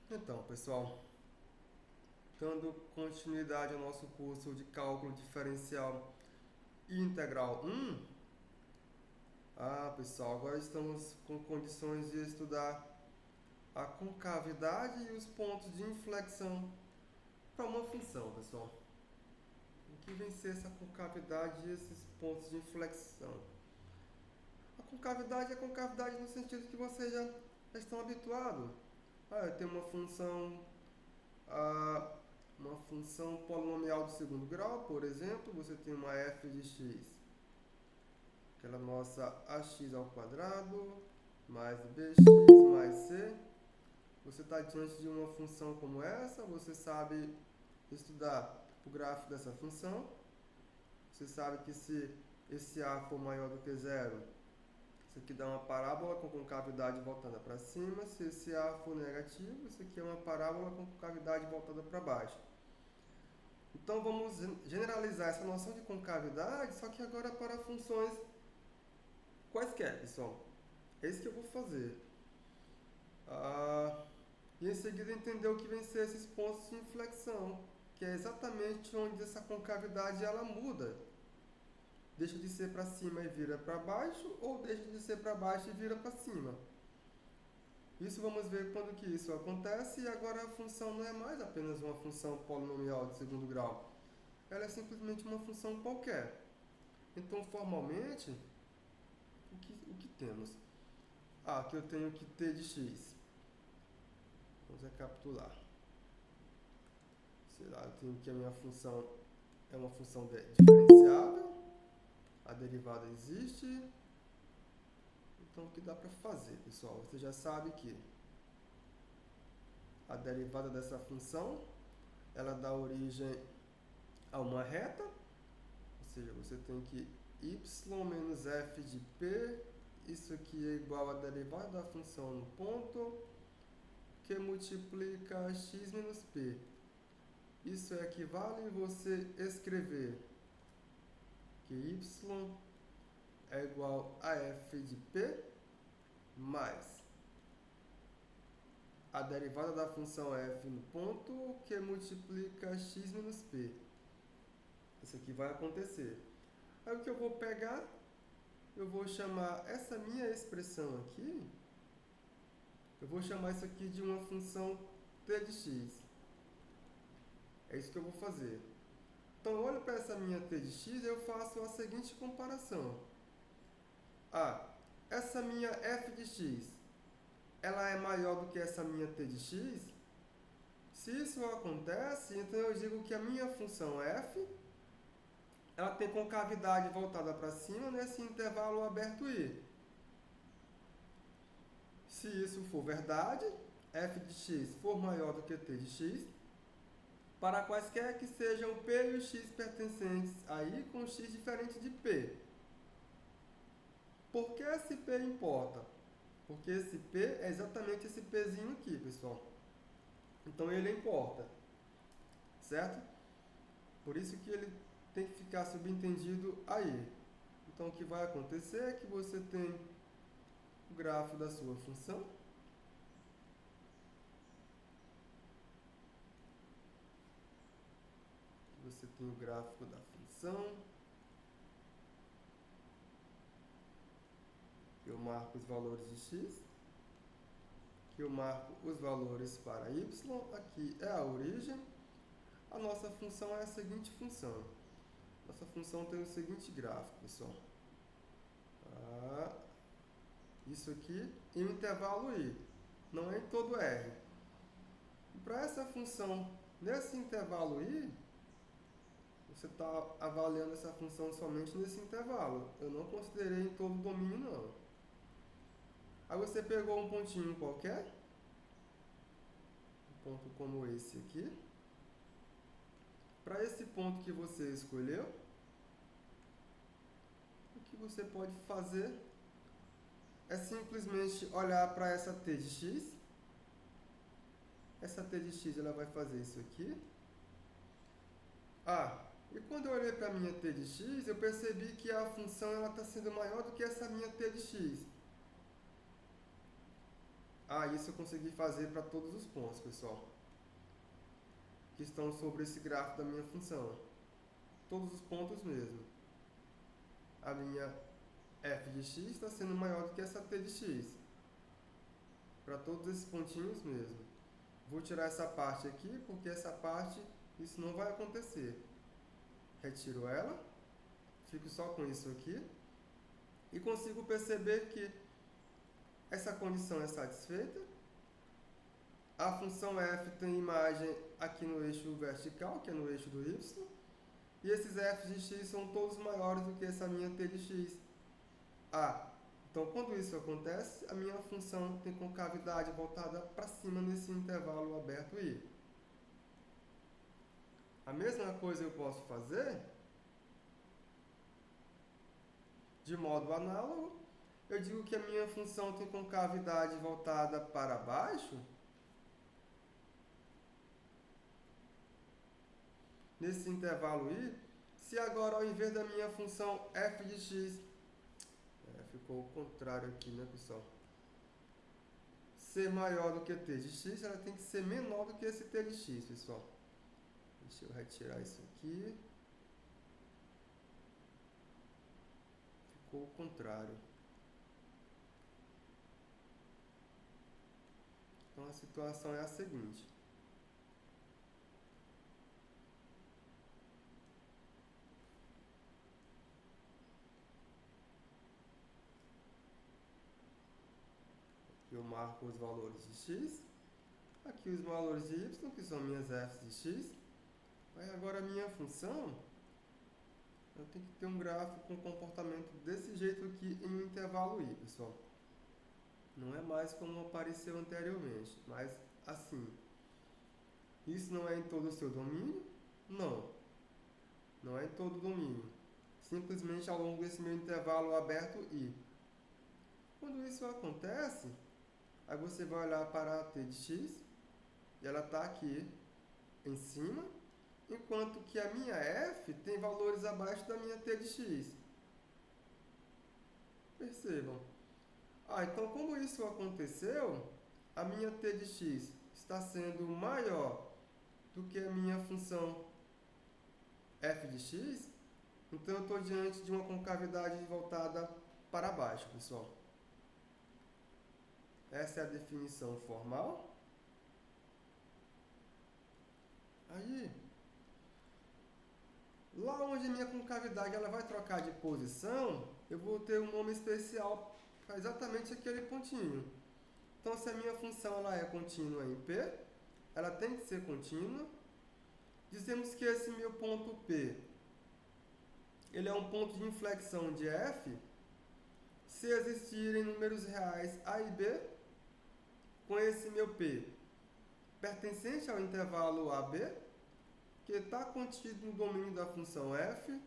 Então, pessoal, dando continuidade ao nosso curso de cálculo diferencial e integral 1. Pessoal, agora estamos com condições de estudar a concavidade e os pontos de inflexão para uma função, pessoal. O que vem ser essa concavidade e esses pontos de inflexão? A concavidade é a concavidade no sentido que vocês já estão habituados. Eu tenho ah, uma função polinomial do segundo grau, por exemplo, você tem uma f de x, aquela nossa ax ao quadrado, mais bx mais c. Você está diante de uma função como essa, você sabe estudar o gráfico dessa função, você sabe que se esse a for maior do que zero, isso aqui dá uma parábola com concavidade voltada para cima. Se esse a for negativo, isso aqui é uma parábola com concavidade voltada para baixo. Então vamos generalizar essa noção de concavidade, só que agora para funções quaisquer, pessoal. É isso que eu vou fazer. E em seguida entender o que vem ser esses pontos de inflexão, que é exatamente onde essa concavidade ela muda. Deixa de ser para cima e vira para baixo, ou deixa de ser para baixo e vira para cima. Isso vamos ver quando que isso acontece, e agora a função não é mais apenas uma função polinomial de segundo grau. Ela é simplesmente uma função qualquer. Então, formalmente, o que temos? Aqui eu tenho que t de x. Vamos recapitular. Sei lá, eu tenho que a minha função é uma função diferenciável, a derivada existe. Então, o que dá para fazer, pessoal? Você já sabe que a derivada dessa função, ela dá origem a uma reta, ou seja, você tem que y menos f de p, isso aqui é igual a derivada da função no ponto, que multiplica x menos p. Isso equivale a você escrever que y é igual a f de p mais a derivada da função f no ponto, que multiplica x menos p. Isso aqui vai acontecer. Aí o que eu vou pegar, eu vou chamar essa minha expressão aqui, eu vou chamar isso aqui de uma função t de x. É isso que eu vou fazer. Então, eu olho para essa minha t de x e eu faço a seguinte comparação. Essa minha f de x, ela é maior do que essa minha t de x? Se isso acontece, então eu digo que a minha função f, ela tem concavidade voltada para cima nesse intervalo aberto i. Se isso for verdade, f de x for maior do que t de x, para quaisquer que sejam p e o x pertencentes a i com x diferente de p. Por que esse p importa? Porque esse p é exatamente esse pzinho aqui, pessoal. Então ele importa, certo? Por isso que ele tem que ficar subentendido aí. Então o que vai acontecer é que você tem o grafo da sua função. Você tem o gráfico da função. Eu marco os valores de x. Aqui eu marco os valores para y. Aqui é a origem. A nossa função é a seguinte função. Nossa função tem o seguinte gráfico, pessoal. Isso aqui em um intervalo i, não é em todo r. E para essa função nesse intervalo i, você está avaliando essa função somente nesse intervalo. Eu não considerei em todo o domínio, não. Aí você pegou um pontinho qualquer, um ponto como esse aqui. Para esse ponto que você escolheu, o que você pode fazer é simplesmente olhar para essa t de x. Essa t de x ela vai fazer isso aqui. E quando eu olhei para a minha t de x, eu percebi que a função está sendo maior do que essa minha t de x. Isso eu consegui fazer para todos os pontos, pessoal, que estão sobre esse gráfico da minha função. Todos os pontos mesmo. A minha f de x está sendo maior do que essa t de x. Para todos esses pontinhos mesmo. Vou tirar essa parte aqui, porque essa parte, isso não vai acontecer. Retiro ela, fico só com isso aqui. E consigo perceber que essa condição é satisfeita. A função f tem imagem aqui no eixo vertical, que é no eixo do y. E esses f de x são todos maiores do que essa minha t de x. Então, quando isso acontece, a minha função tem concavidade voltada para cima nesse intervalo aberto I. A mesma coisa eu posso fazer de modo análogo. Eu digo que a minha função tem concavidade voltada para baixo. Nesse intervalo I, se agora ao invés da minha função f de x, ficou o contrário aqui, né, pessoal? Ser maior do que t de x, ela tem que ser menor do que esse t de x, pessoal. Deixa eu retirar isso aqui. Ficou o contrário. Então a situação é a seguinte. Eu marco os valores de x. Aqui os valores de y, que são minhas f's de x. Aí agora a minha função, eu tenho que ter um gráfico com comportamento desse jeito aqui em um intervalo I, pessoal. Não é mais como apareceu anteriormente, mas assim. Isso não é em todo o seu domínio? Não. Não é em todo o domínio. Simplesmente ao longo desse meu intervalo aberto I. Quando isso acontece, aí você vai olhar para a t de x, e ela está aqui em cima, enquanto que a minha f tem valores abaixo da minha t de x. Percebam. Então como isso aconteceu, a minha t de x está sendo maior do que a minha função f de x, então eu estou diante de uma concavidade voltada para baixo, pessoal. Essa é a definição formal. Aí, lá onde a minha concavidade ela vai trocar de posição, eu vou ter um nome especial para exatamente aquele pontinho. Então, se a minha função ela é contínua em P, ela tem que ser contínua. Dizemos que esse meu ponto P, ele é um ponto de inflexão de F, se existirem números reais A e B, com esse meu P pertencente ao intervalo AB, que está contido no domínio da função f,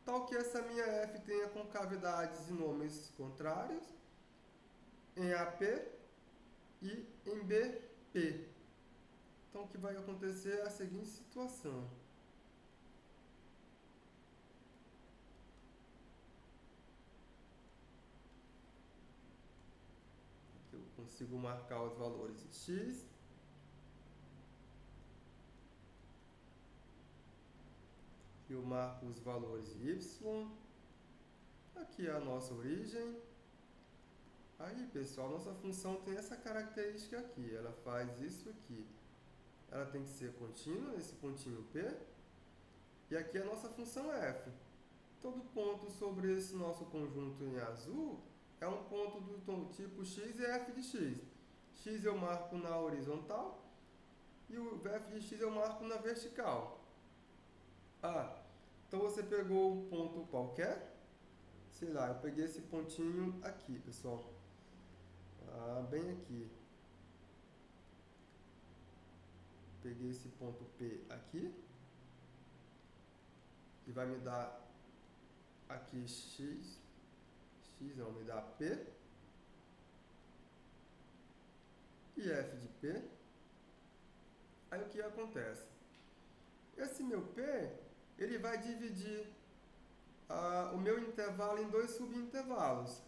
tal que essa minha f tenha concavidades de nomes contrários em AP e em BP. Então, o que vai acontecer é a seguinte situação. Aqui eu consigo marcar os valores de x. Eu marco os valores de y. Aqui é a nossa origem. Aí, pessoal, nossa função tem essa característica aqui. Ela faz isso aqui. Ela tem que ser contínua, esse pontinho P. E aqui é a nossa função f. Todo ponto sobre esse nosso conjunto em azul é um ponto do tipo x e f de x. X eu marco na horizontal e o f de x eu marco na vertical. Então você pegou um ponto qualquer, sei lá, eu peguei esse pontinho aqui, pessoal. Bem aqui. Peguei esse ponto P aqui, que vai me dar aqui x não, me dá P, e f de P. Aí o que acontece? Esse meu P, ele vai dividir o meu intervalo em dois subintervalos.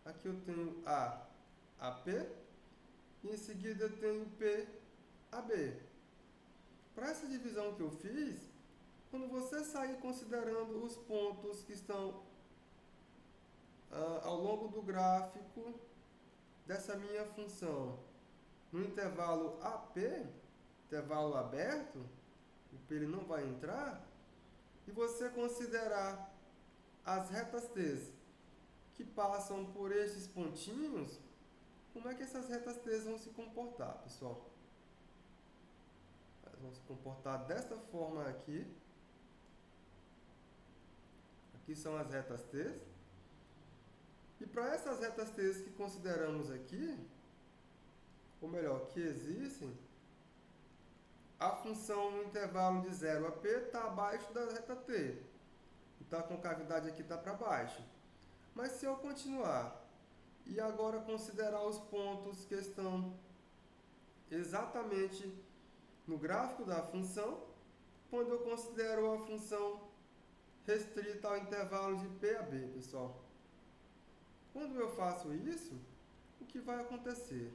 Aqui eu tenho AP e em seguida eu tenho PAB. Para essa divisão que eu fiz, quando você sair considerando os pontos que estão ao longo do gráfico dessa minha função, no intervalo AP, intervalo aberto, o P ele não vai entrar, e você considerar as retas T que passam por estes pontinhos, como é que essas retas T vão se comportar, pessoal? Elas vão se comportar desta forma aqui. Aqui são as retas T. E para essas retas T que consideramos aqui, ou melhor, que existem, a função no intervalo de 0 a P está abaixo da reta T. Então a concavidade aqui está para baixo. Mas se eu continuar e agora considerar os pontos que estão exatamente no gráfico da função, quando eu considero a função restrita ao intervalo de P a B, pessoal. Quando eu faço isso, o que vai acontecer?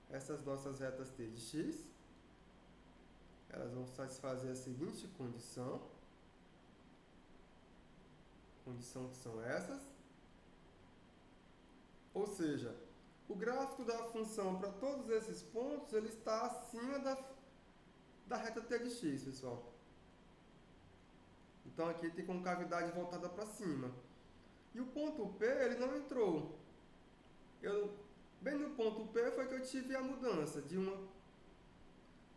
Essas nossas retas T de x, elas vão satisfazer a seguinte condição. Condição que são essas. Ou seja, o gráfico da função para todos esses pontos, ele está acima da reta T de x, pessoal. Então aqui tem concavidade voltada para cima. E o ponto P, ele não entrou. Bem no ponto P foi que eu tive a mudança de uma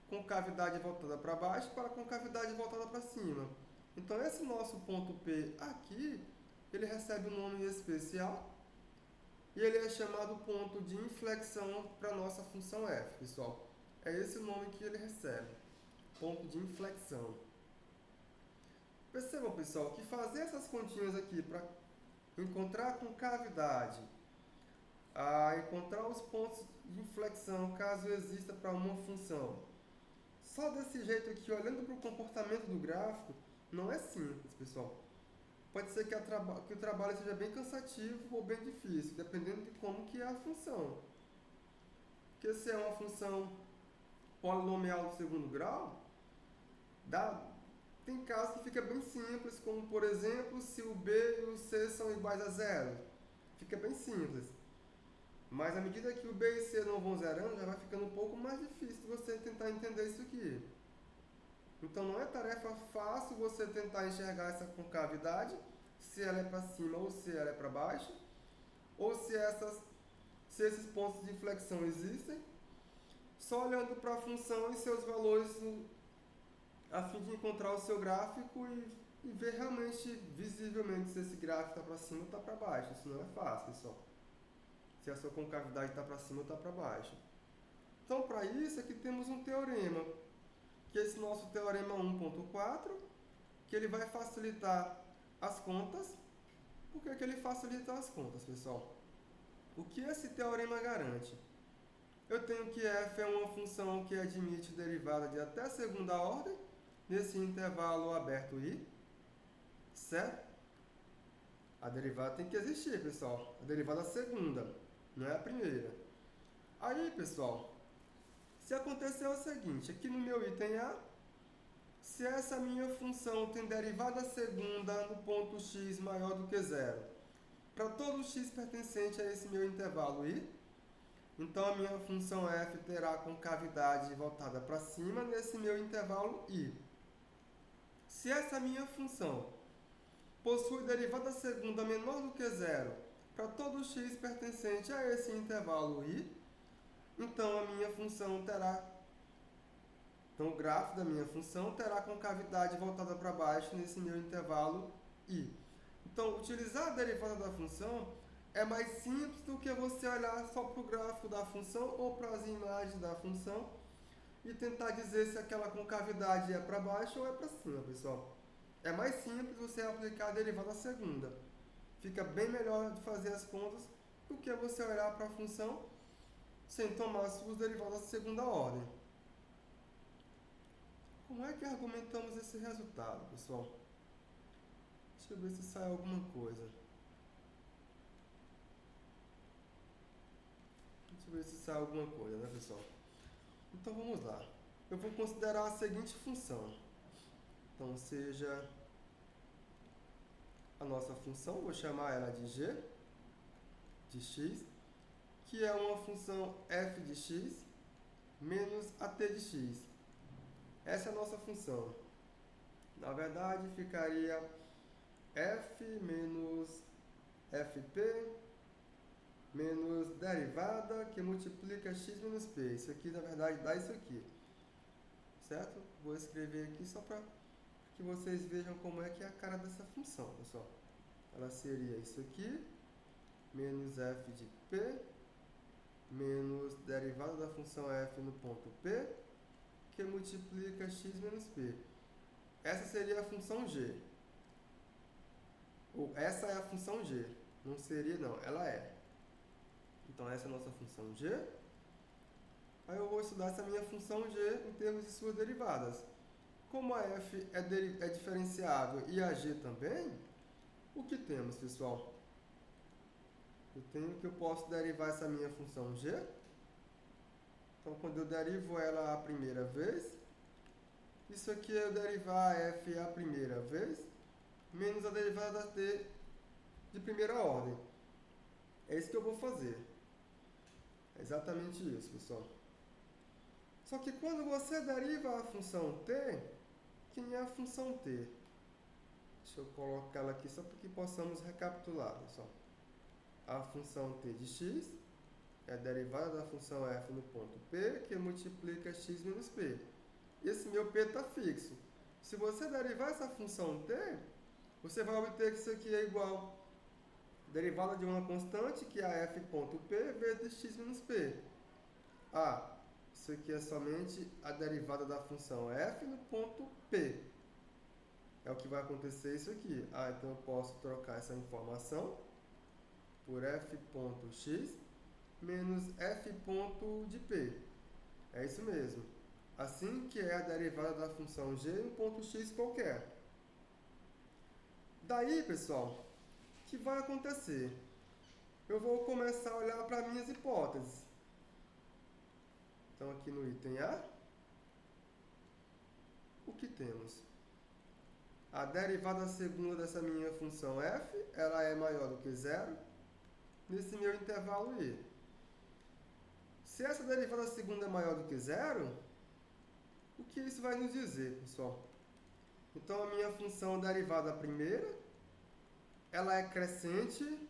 concavidade voltada para baixo para concavidade voltada para cima. Então esse nosso ponto P aqui, ele recebe um nome especial e ele é chamado ponto de inflexão para a nossa função f, pessoal. É esse o nome que ele recebe, ponto de inflexão. Percebam, pessoal, que fazer essas continhas aqui para encontrar a concavidade, encontrar os pontos de inflexão caso exista para uma função, só desse jeito aqui, olhando para o comportamento do gráfico, não é simples, pessoal. Pode ser que o trabalho seja bem cansativo ou bem difícil, dependendo de como que é a função. Porque se é uma função polinomial do segundo grau, tem casos que fica bem simples, como por exemplo, se o B e o C são iguais a zero. Fica bem simples. Mas à medida que o B e C não vão zerando, já vai ficando um pouco mais difícil você tentar entender isso aqui. Então não é tarefa fácil você tentar enxergar essa concavidade, se ela é para cima ou se ela é para baixo, ou se esses pontos de inflexão existem, só olhando para a função e seus valores a fim de encontrar o seu gráfico e ver realmente, visivelmente, se esse gráfico está para cima ou está para baixo. Isso não é fácil, pessoal. Se a sua concavidade está para cima ou está para baixo. Então, para isso, aqui temos um teorema, que é esse nosso teorema 1.4, que ele vai facilitar as contas. Por que ele facilita as contas, pessoal? O que esse teorema garante? Eu tenho que f é uma função que admite derivada de até segunda ordem, nesse intervalo aberto I, certo? A derivada tem que existir, pessoal. A derivada segunda, não é a primeira. Aí, pessoal, se acontecer o seguinte, aqui no meu item A, se essa minha função tem derivada segunda no ponto x maior do que zero, para todo x pertencente a esse meu intervalo I, então a minha função f terá concavidade voltada para cima nesse meu intervalo I. Se essa minha função possui derivada segunda menor do que zero para todo x pertencente a esse intervalo I, então a minha função terá, o gráfico da minha função terá concavidade voltada para baixo nesse meu intervalo I. Então, utilizar a derivada da função é mais simples do que você olhar só para o gráfico da função ou para as imagens da função e tentar dizer se aquela concavidade é para baixo ou é para cima, pessoal. É mais simples você aplicar a derivada segunda. Fica bem melhor de fazer as contas do que você olhar para a função sem tomar suas derivadas de segunda ordem. Como é que argumentamos esse resultado, pessoal? Deixa eu ver se sai alguma coisa. eu ver se sai alguma coisa, né, pessoal? Então vamos lá. Eu vou considerar a seguinte função. Então seja a nossa função, vou chamar ela de g de x, que é uma função f de x menos at de x. Essa é a nossa função. Na verdade, ficaria f menos fp menos derivada que multiplica x menos p. Isso aqui, na verdade, dá isso aqui. Certo? Vou escrever aqui só para que vocês vejam como é que é a cara dessa função, pessoal. Ela seria isso aqui, menos f de p, menos derivada da função f no ponto p, que multiplica x menos p. Essa seria a função g. Ou essa é a função g. Não seria, não. Ela é. Então, essa é a nossa função g. Aí eu vou estudar essa minha função g em termos de suas derivadas. Como a f é diferenciável e a g também, o que temos, pessoal? Eu posso derivar essa minha função g. Então, quando eu derivo ela a primeira vez, isso aqui é eu derivar a f a primeira vez, menos a derivada da t de primeira ordem. É isso que eu vou fazer. É exatamente isso, pessoal. Só que quando você deriva a função t, quem é a função t? Deixa eu colocar ela aqui só para que possamos recapitular, pessoal. A função t de x é a derivada da função f no ponto p, que multiplica x menos p. Esse meu p está fixo. Se você derivar essa função t, você vai obter que isso aqui é igual a derivada de uma constante, que é a f ponto p, vezes x menos p. Isso aqui é somente a derivada da função f no ponto p. É o que vai acontecer isso aqui. Então eu posso trocar essa informação por f ponto x menos f ponto de p. É isso mesmo. Assim que é a derivada da função g em um ponto x qualquer. Daí, pessoal, o que vai acontecer? Eu vou começar a olhar para minhas hipóteses. Então, aqui no item A, o que temos? A derivada segunda dessa minha função f, ela é maior do que zero, nesse meu intervalo I. Se essa derivada segunda é maior do que zero, o que isso vai nos dizer, pessoal? Então, a minha função derivada primeira, ela é crescente.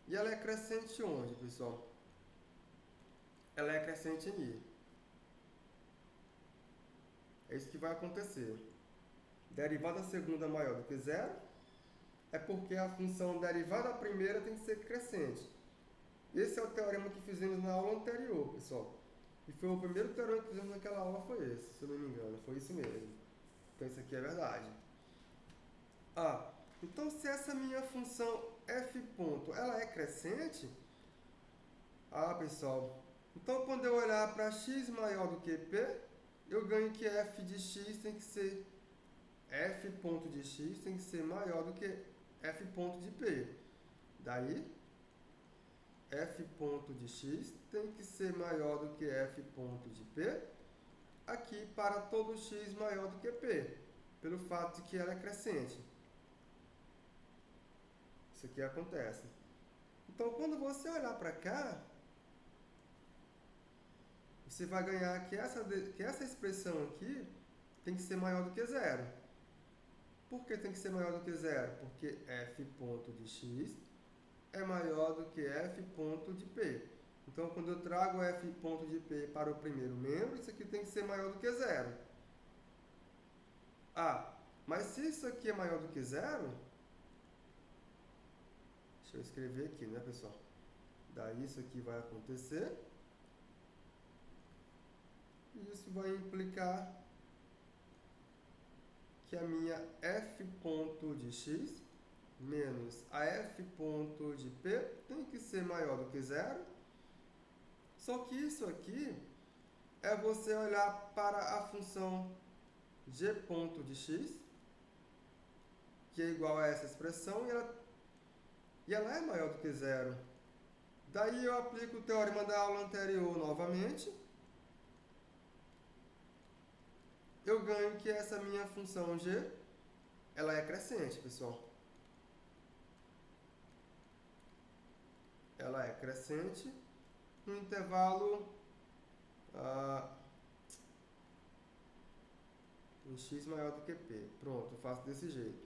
E ela é crescente onde, pessoal? Ela é crescente em I. É isso que vai acontecer. Derivada segunda maior do que zero é porque a função derivada primeira tem que ser crescente. Esse é o teorema que fizemos na aula anterior, pessoal. E foi o primeiro teorema que fizemos naquela aula, foi esse, se eu não me engano. Foi isso mesmo. Então, isso aqui é verdade. Então, se essa minha função f ponto, ela é crescente, pessoal, então quando eu olhar para x maior do que p, eu ganho que f de x tem que ser, f ponto de x tem que ser maior do que f ponto de p. Daí, f ponto de x tem que ser maior do que f ponto de p, aqui para todo x maior do que p, pelo fato de que ela é crescente. Isso aqui acontece. Então, quando você olhar para cá, você vai ganhar que essa expressão aqui tem que ser maior do que zero. Por que tem que ser maior do que zero? Porque f ponto de x é maior do que f ponto de p. Então, quando eu trago f ponto de p para o primeiro membro, isso aqui tem que ser maior do que zero. Mas se isso aqui é maior do que zero, deixa eu escrever aqui, né, pessoal? Daí isso aqui vai acontecer. E isso vai implicar que a minha f ponto de x menos a f ponto de p tem que ser maior do que zero. Só que isso aqui é você olhar para a função g ponto de x, que é igual a essa expressão, e ela e ela é maior do que zero. Daí eu aplico o teorema da aula anterior novamente. Eu ganho que essa minha função g, ela é crescente, pessoal. Ela é crescente no intervalo em x maior do que p. Pronto, eu faço desse jeito.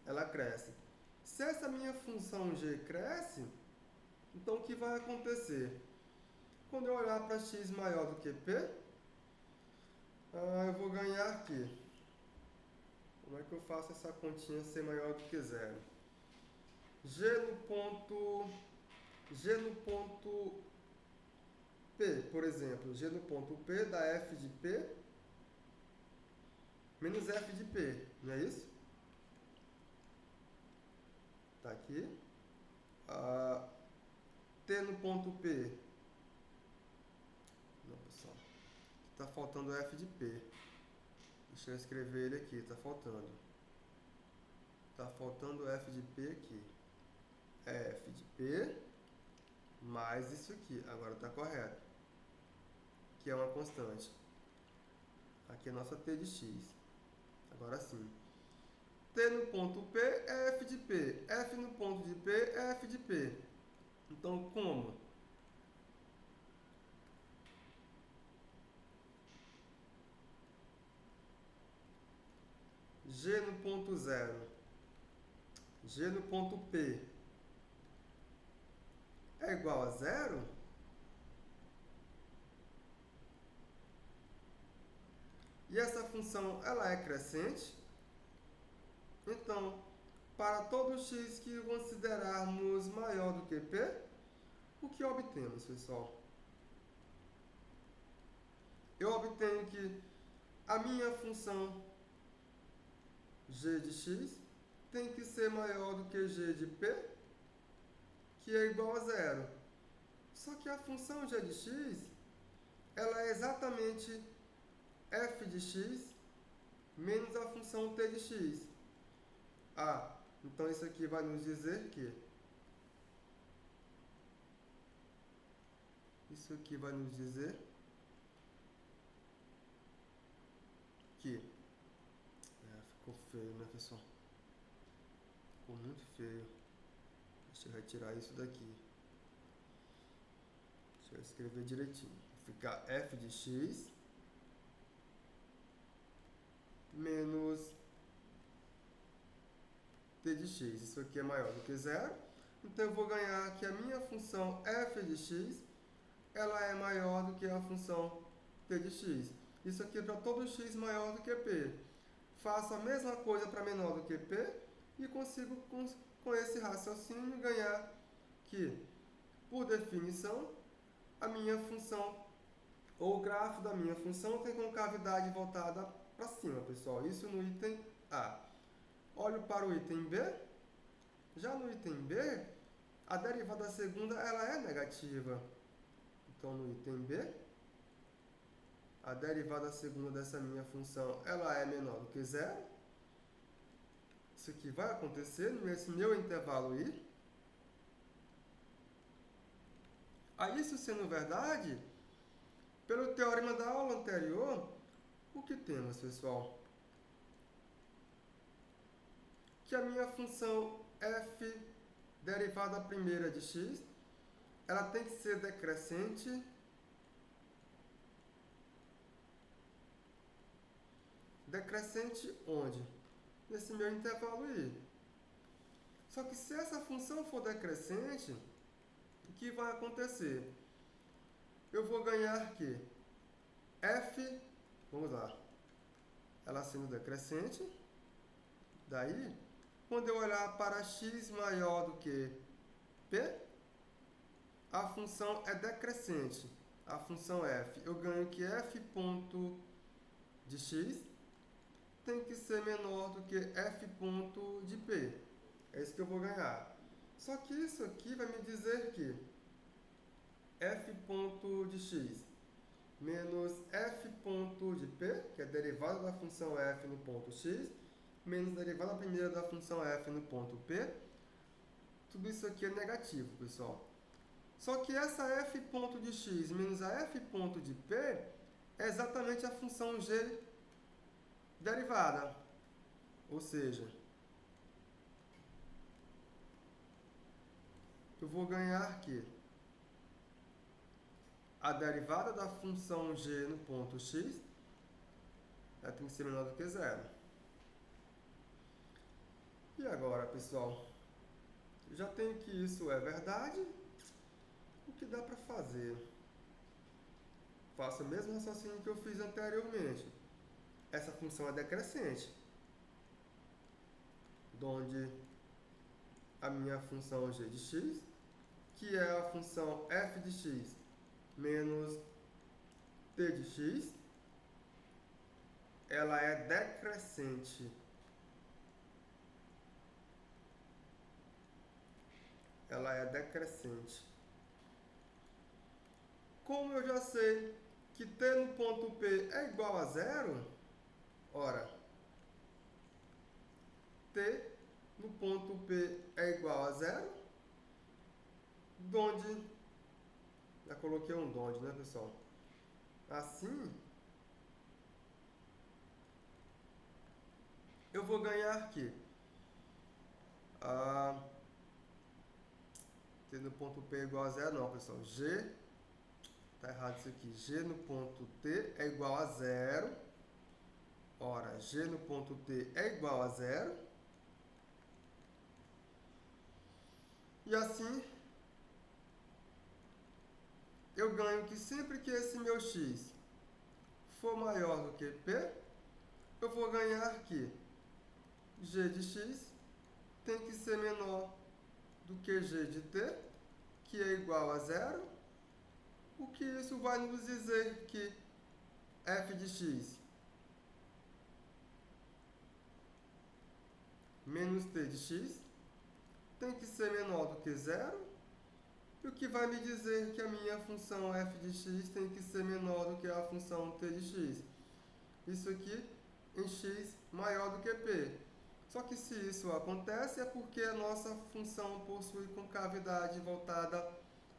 Ela cresce. Se essa minha função g cresce, então o que vai acontecer? Quando eu olhar para x maior do que p, eu vou ganhar aqui. Como é que eu faço essa continha ser maior do que zero? G no ponto P, por exemplo. G no ponto P dá f de P menos f de P, não é isso? Tá aqui. T no ponto P. Não, pessoal. Está faltando f de P. Deixa eu escrever ele aqui, está faltando. Está faltando f de P aqui. É f de P mais isso aqui. Agora está correto. Que é uma constante. Aqui é a nossa t de x. Agora sim. T no ponto P é f de P. F no ponto de P é f de P. Então, como? G no ponto zero. G no ponto P é igual a zero? E essa função, ela é crescente? Então, para todo x que considerarmos maior do que p, o que obtemos, pessoal? Eu obtenho que a minha função g de x tem que ser maior do que g de p, que é igual a zero. Só que a função g de x, ela é exatamente f de x menos a função t de x. Então isso aqui vai nos dizer que ficou feio, né, pessoal? Ficou muito feio. Deixa eu retirar isso daqui. Deixa eu escrever direitinho. Fica f de x menos t de x. Isso aqui é maior do que zero. Então eu vou ganhar que a minha função f de x, ela é maior do que a função t de x. Isso aqui é para todo x maior do que p. Faço a mesma coisa para menor do que p e consigo, com esse raciocínio, ganhar que, por definição, a minha função, ou o grafo da minha função, tem concavidade voltada para cima, pessoal. Isso no item A. Olho para o item B. Já no item B, a derivada segunda, ela é negativa. Então, no item B, a derivada segunda dessa minha função, ela é menor do que zero. Isso aqui vai acontecer nesse meu intervalo I. Aí, isso sendo verdade, pelo teorema da aula anterior, o que temos, pessoal? Que a minha função f derivada primeira de x, ela tem que ser decrescente onde? Nesse meu intervalo I. Só que se essa função for decrescente, o que vai acontecer? Eu vou ganhar que f, vamos lá, ela sendo decrescente, daí, quando eu olhar para x maior do que p, a função é decrescente, a função f. Eu ganho que f ponto de x tem que ser menor do que f ponto de p. É isso que eu vou ganhar. Só que isso aqui vai me dizer que f ponto de x menos f ponto de p, que é a derivada da função f no ponto x, menos a derivada primeira da função f no ponto p, tudo isso aqui é negativo, pessoal. Só que essa f ponto de x menos a f ponto de p é exatamente a função g derivada. Ou seja, eu vou ganhar que a derivada da função g no ponto x ela tem que ser menor do que zero. E agora, pessoal, já tenho que isso é verdade. O que dá para fazer? Faço o mesmo raciocínio que eu fiz anteriormente. Essa função é decrescente, onde a minha função g de x, que é a função f de x menos t de x, ela é decrescente. Ela é decrescente. Como eu já sei que t no ponto P é igual a zero, ora, t no ponto P é igual a zero, donde, já coloquei um donde, né, pessoal? Assim, eu vou ganhar que t no ponto P é igual a zero, não, pessoal. G, tá errado isso aqui. G no ponto T é igual a zero. Ora, G no ponto T é igual a zero. E assim, eu ganho que sempre que esse meu x for maior do que P, eu vou ganhar que G de x tem que ser menor do que G de T, que é igual a zero. O que isso vai nos dizer que f de x menos t de x tem que ser menor do que zero. E o que vai me dizer que a minha função f de x tem que ser menor do que a função t de x? Isso aqui em x maior do que p. Só que se isso acontece é porque a nossa função possui concavidade voltada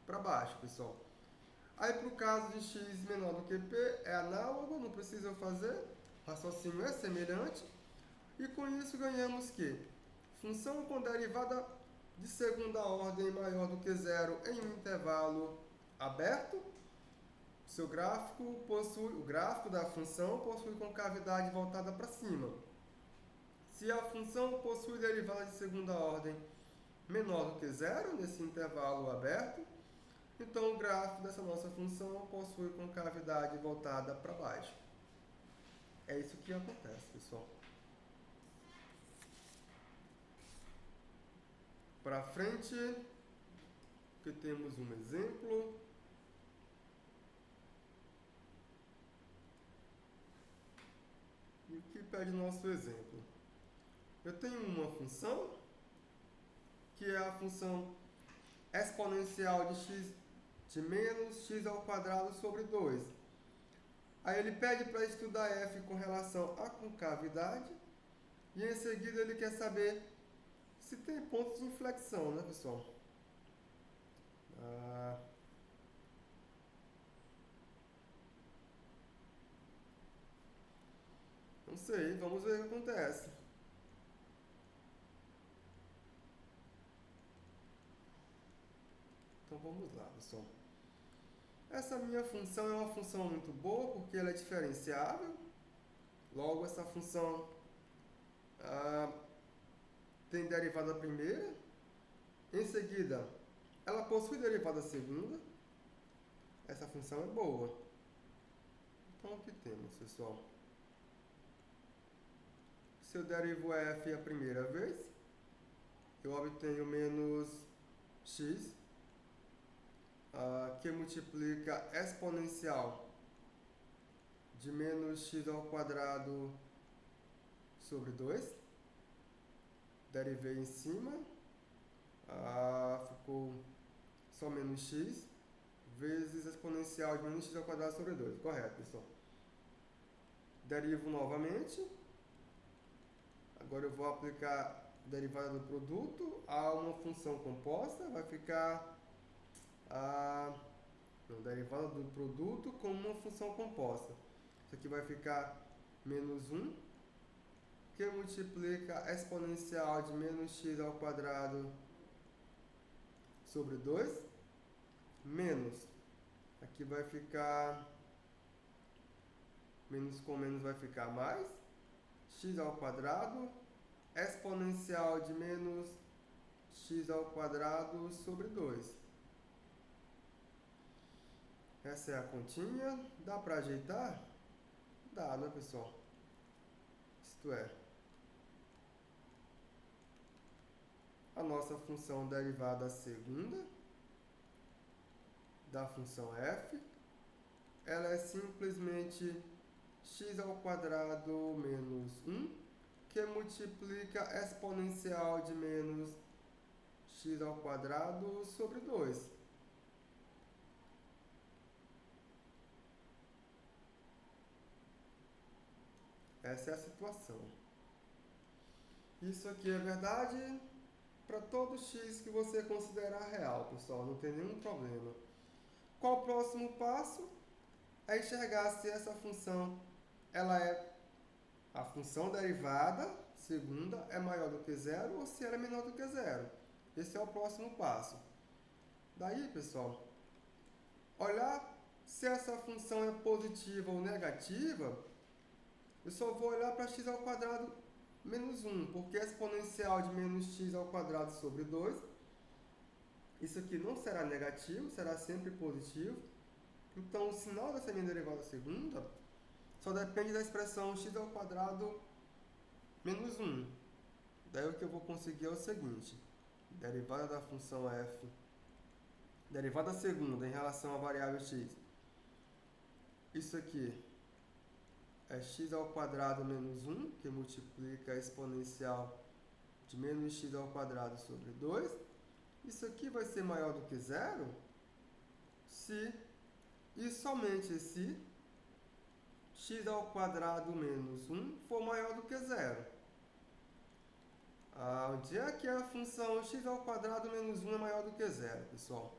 para baixo, pessoal. Aí para o caso de x menor do que p é análogo, não precisa fazer, o raciocínio é semelhante. E com isso ganhamos que função com derivada de segunda ordem maior do que zero em um intervalo aberto, o gráfico da função possui concavidade voltada para cima. Se a função possui derivada de segunda ordem menor do que zero nesse intervalo aberto, então o gráfico dessa nossa função possui concavidade voltada para baixo. É isso que acontece, pessoal. Para frente, que temos um exemplo. E o que pede nosso exemplo? Eu tenho uma função, que é a função exponencial de x de menos x ao quadrado sobre 2. Aí ele pede para estudar f com relação à concavidade, e em seguida ele quer saber se tem pontos de inflexão, né, pessoal? Não sei, vamos ver o que acontece. Então vamos lá, pessoal. Essa minha função é uma função muito boa porque ela é diferenciável. Logo, essa função tem derivada primeira. Em seguida, ela possui derivada segunda. Essa função é boa. Então, o que temos, pessoal? Se eu derivo f a primeira vez, eu obtenho menos x, que multiplica exponencial de menos x ao quadrado sobre 2. Derivei em cima, ficou só menos x, vezes exponencial de menos x ao quadrado sobre 2. Correto, pessoal? Derivo novamente. Agora eu vou aplicar derivada do produto a uma função composta, vai ficar a derivada do produto como uma função composta. Isso aqui vai ficar menos 1, que multiplica a exponencial de menos x ao quadrado sobre 2, menos, aqui vai ficar, menos com menos vai ficar mais, x ao quadrado, exponencial de menos x ao quadrado sobre 2. Essa é a continha. Dá para ajeitar? Dá, né, pessoal? Isto é, a nossa função derivada segunda da função f, ela é simplesmente x ao quadrado menos 1, que multiplica a exponencial de menos x ao quadrado sobre 2. Essa é a situação. Isso aqui é verdade para todo x que você considerar real, pessoal, não tem nenhum problema. Qual o próximo passo? É enxergar se essa função, ela é a função derivada, segunda, é maior do que zero ou se ela é menor do que zero. Esse é o próximo passo. Daí, pessoal, olhar se essa função é positiva ou negativa, eu só vou olhar para x ao quadrado menos 1, porque a exponencial de menos x ao quadrado sobre 2, isso aqui não será negativo, será sempre positivo. Então, o sinal dessa minha derivada segunda só depende da expressão x ao quadrado menos 1. Daí o que eu vou conseguir é o seguinte, derivada da função f, derivada segunda em relação à variável x. Isso aqui é x ao quadrado menos 1, que multiplica a exponencial de menos x ao quadrado sobre 2. Isso aqui vai ser maior do que zero se e somente se x ao quadrado menos 1 for maior do que zero. Onde é que a função x ao quadrado menos 1 é maior do que zero, pessoal?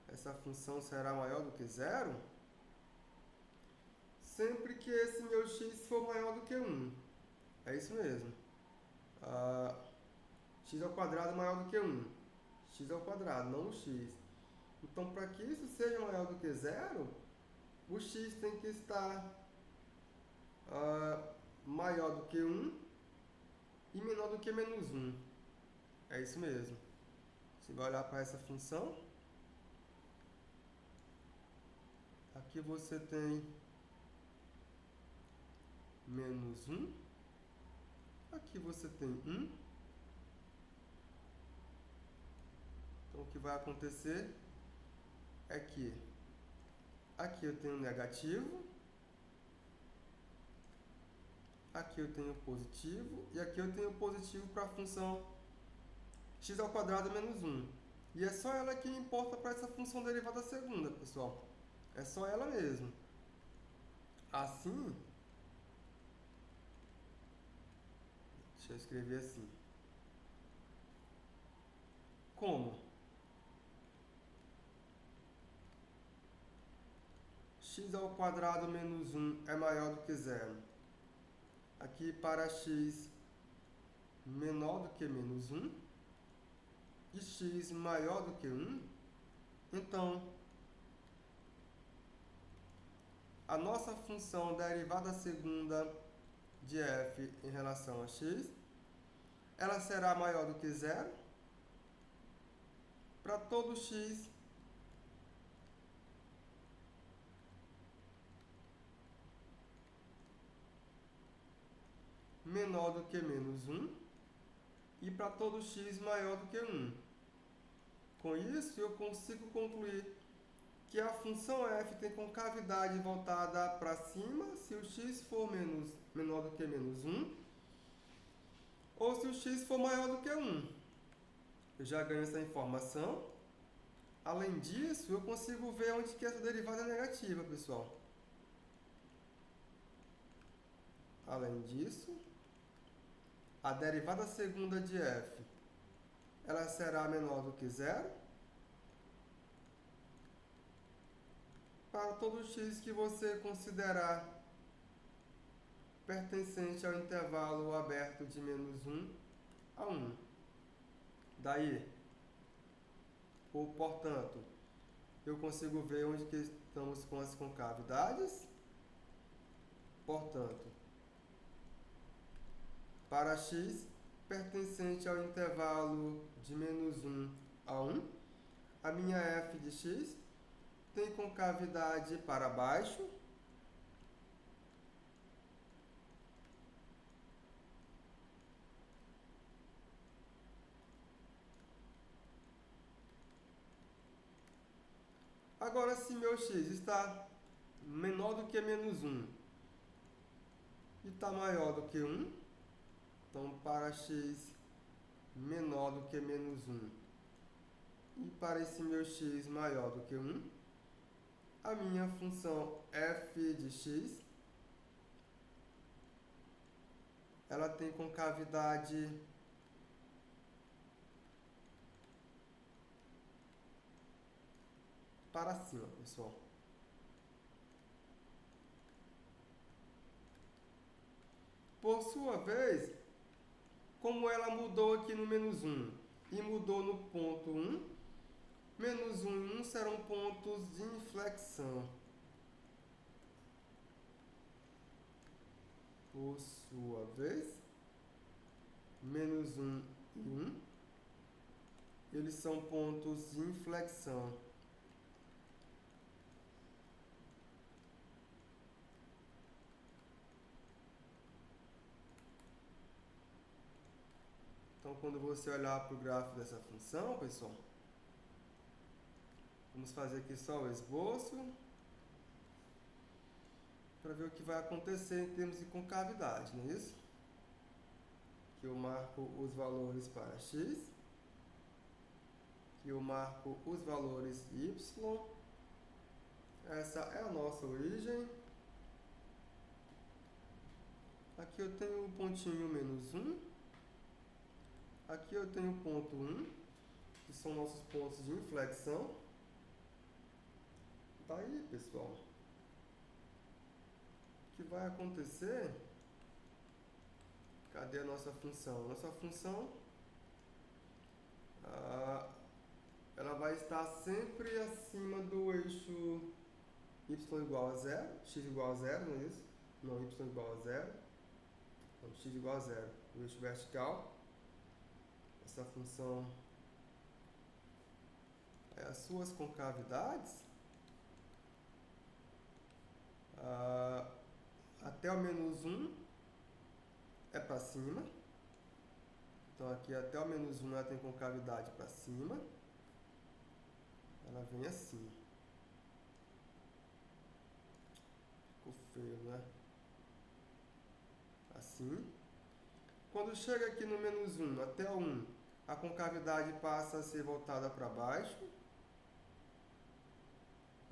Essa função será maior do que zero sempre que esse meu x for maior do que 1. É isso mesmo. X ao quadrado é maior do que 1. X ao quadrado, não o x. Então, para que isso seja maior do que zero, o x tem que estar maior do que 1 e menor do que menos 1. É isso mesmo. Você vai olhar para essa função. Aqui você tem menos 1. Aqui você tem 1. Então, o que vai acontecer é que aqui eu tenho negativo, aqui eu tenho positivo e aqui eu tenho positivo para a função x ao quadrado menos 1. E é só ela que importa para essa função derivada segunda, pessoal. É só ela mesmo. Assim, deixa eu escrever assim. Como x ao quadrado menos 1 é maior do que zero. Aqui para x menor do que menos 1 e x maior do que 1, então a nossa função derivada segunda de f em relação a x, ela será maior do que zero para todo x menor do que menos 1 e para todo x maior do que 1. Com isso, eu consigo concluir que a função f tem concavidade voltada para cima se o x for menor do que menos 1 ou se o x for maior do que 1. Eu já ganho essa informação. Além disso, eu consigo ver onde que essa derivada é negativa, pessoal. Além disso, a derivada segunda de f, ela será menor do que zero? Para todo x que você considerar pertencente ao intervalo aberto de menos 1 a 1. Daí, portanto, eu consigo ver onde que estamos com as concavidades. Portanto, para x pertencente ao intervalo de menos 1 a 1, a minha f de x tem concavidade para baixo Agora, se meu x está menor do que menos 1 e está maior do que 1, então para x menor do que menos 1 e para esse meu x maior do que 1, a minha função f de x, ela tem concavidade para cima, pessoal. Por sua vez, como ela mudou aqui no menos 1 e mudou no ponto 1, menos 1 e 1 serão pontos de inflexão. Por sua vez, menos 1 e 1, eles são pontos de inflexão. Então, quando você olhar para o gráfico dessa função, pessoal, vamos fazer aqui só o esboço para ver o que vai acontecer em termos de concavidade, não é isso? Que eu marco os valores para x, que eu marco os valores y. Essa é a nossa origem. Aqui eu tenho o pontinho menos 1. Aqui eu tenho o ponto 1, que são nossos pontos de inflexão. Tá aí, pessoal. O que vai acontecer? Cadê a nossa função? Nossa função, ela vai estar sempre acima do eixo y igual a 0, x igual a 0, não é isso? Não, y igual a 0. Então, x igual a 0, o eixo vertical. Essa função é as suas concavidades. Até o menos 1 é para cima. Então, aqui até o menos 1 ela tem concavidade para cima. Ela vem assim. Ficou feio, né? Assim. Quando chega aqui no menos 1 até o 1, a concavidade passa a ser voltada para baixo.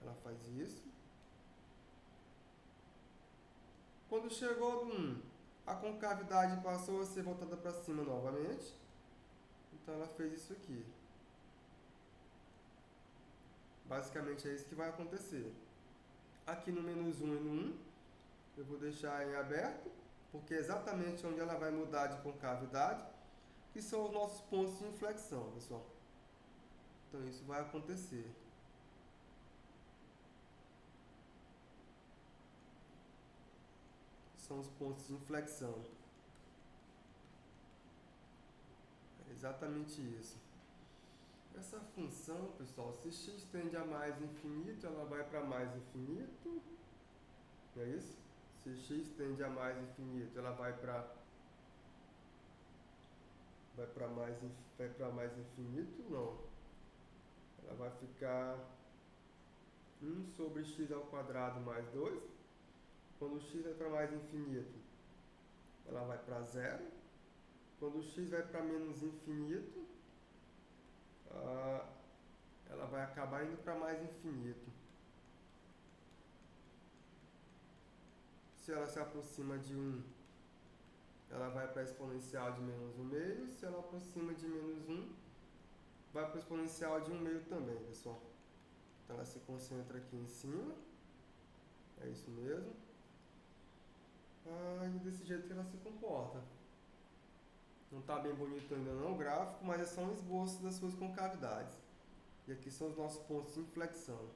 Ela faz isso. Quando chegou no 1, a concavidade passou a ser voltada para cima novamente. Então, ela fez isso aqui. Basicamente, é isso que vai acontecer. Aqui no menos 1 e no 1, eu vou deixar em aberto, porque é exatamente onde ela vai mudar de concavidade, que são os nossos pontos de inflexão, pessoal. Então, isso vai acontecer. São os pontos de inflexão. É exatamente isso. Essa função, pessoal, se x tende a mais infinito, ela vai para mais infinito. Não é isso? Se x tende a mais infinito, ela vai para mais infinito? Não. Ela vai ficar 1 sobre x ao quadrado mais 2. Quando x vai para mais infinito, ela vai para 0. Quando x vai para menos infinito, ela vai acabar indo para mais infinito. Se ela se aproxima de 1, ela vai para a exponencial de menos 1/2. Se ela aproxima de menos 1, vai para o exponencial de 1/2 também, pessoal. Então ela se concentra aqui em cima. É isso mesmo. E desse jeito que ela se comporta. Não está bem bonito ainda não o gráfico, mas é só um esboço das suas concavidades. E aqui são os nossos pontos de inflexão.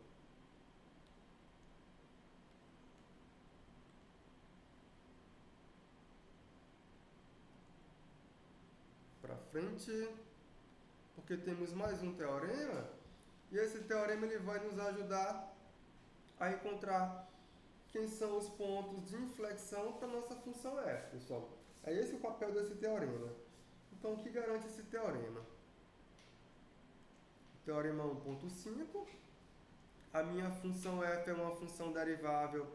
Para frente, porque temos mais um teorema, e esse teorema ele vai nos ajudar a encontrar quem são os pontos de inflexão para a nossa função f, pessoal. É esse o papel desse teorema. Então, o que garante esse teorema? Teorema 1.5. A minha função f é uma função derivável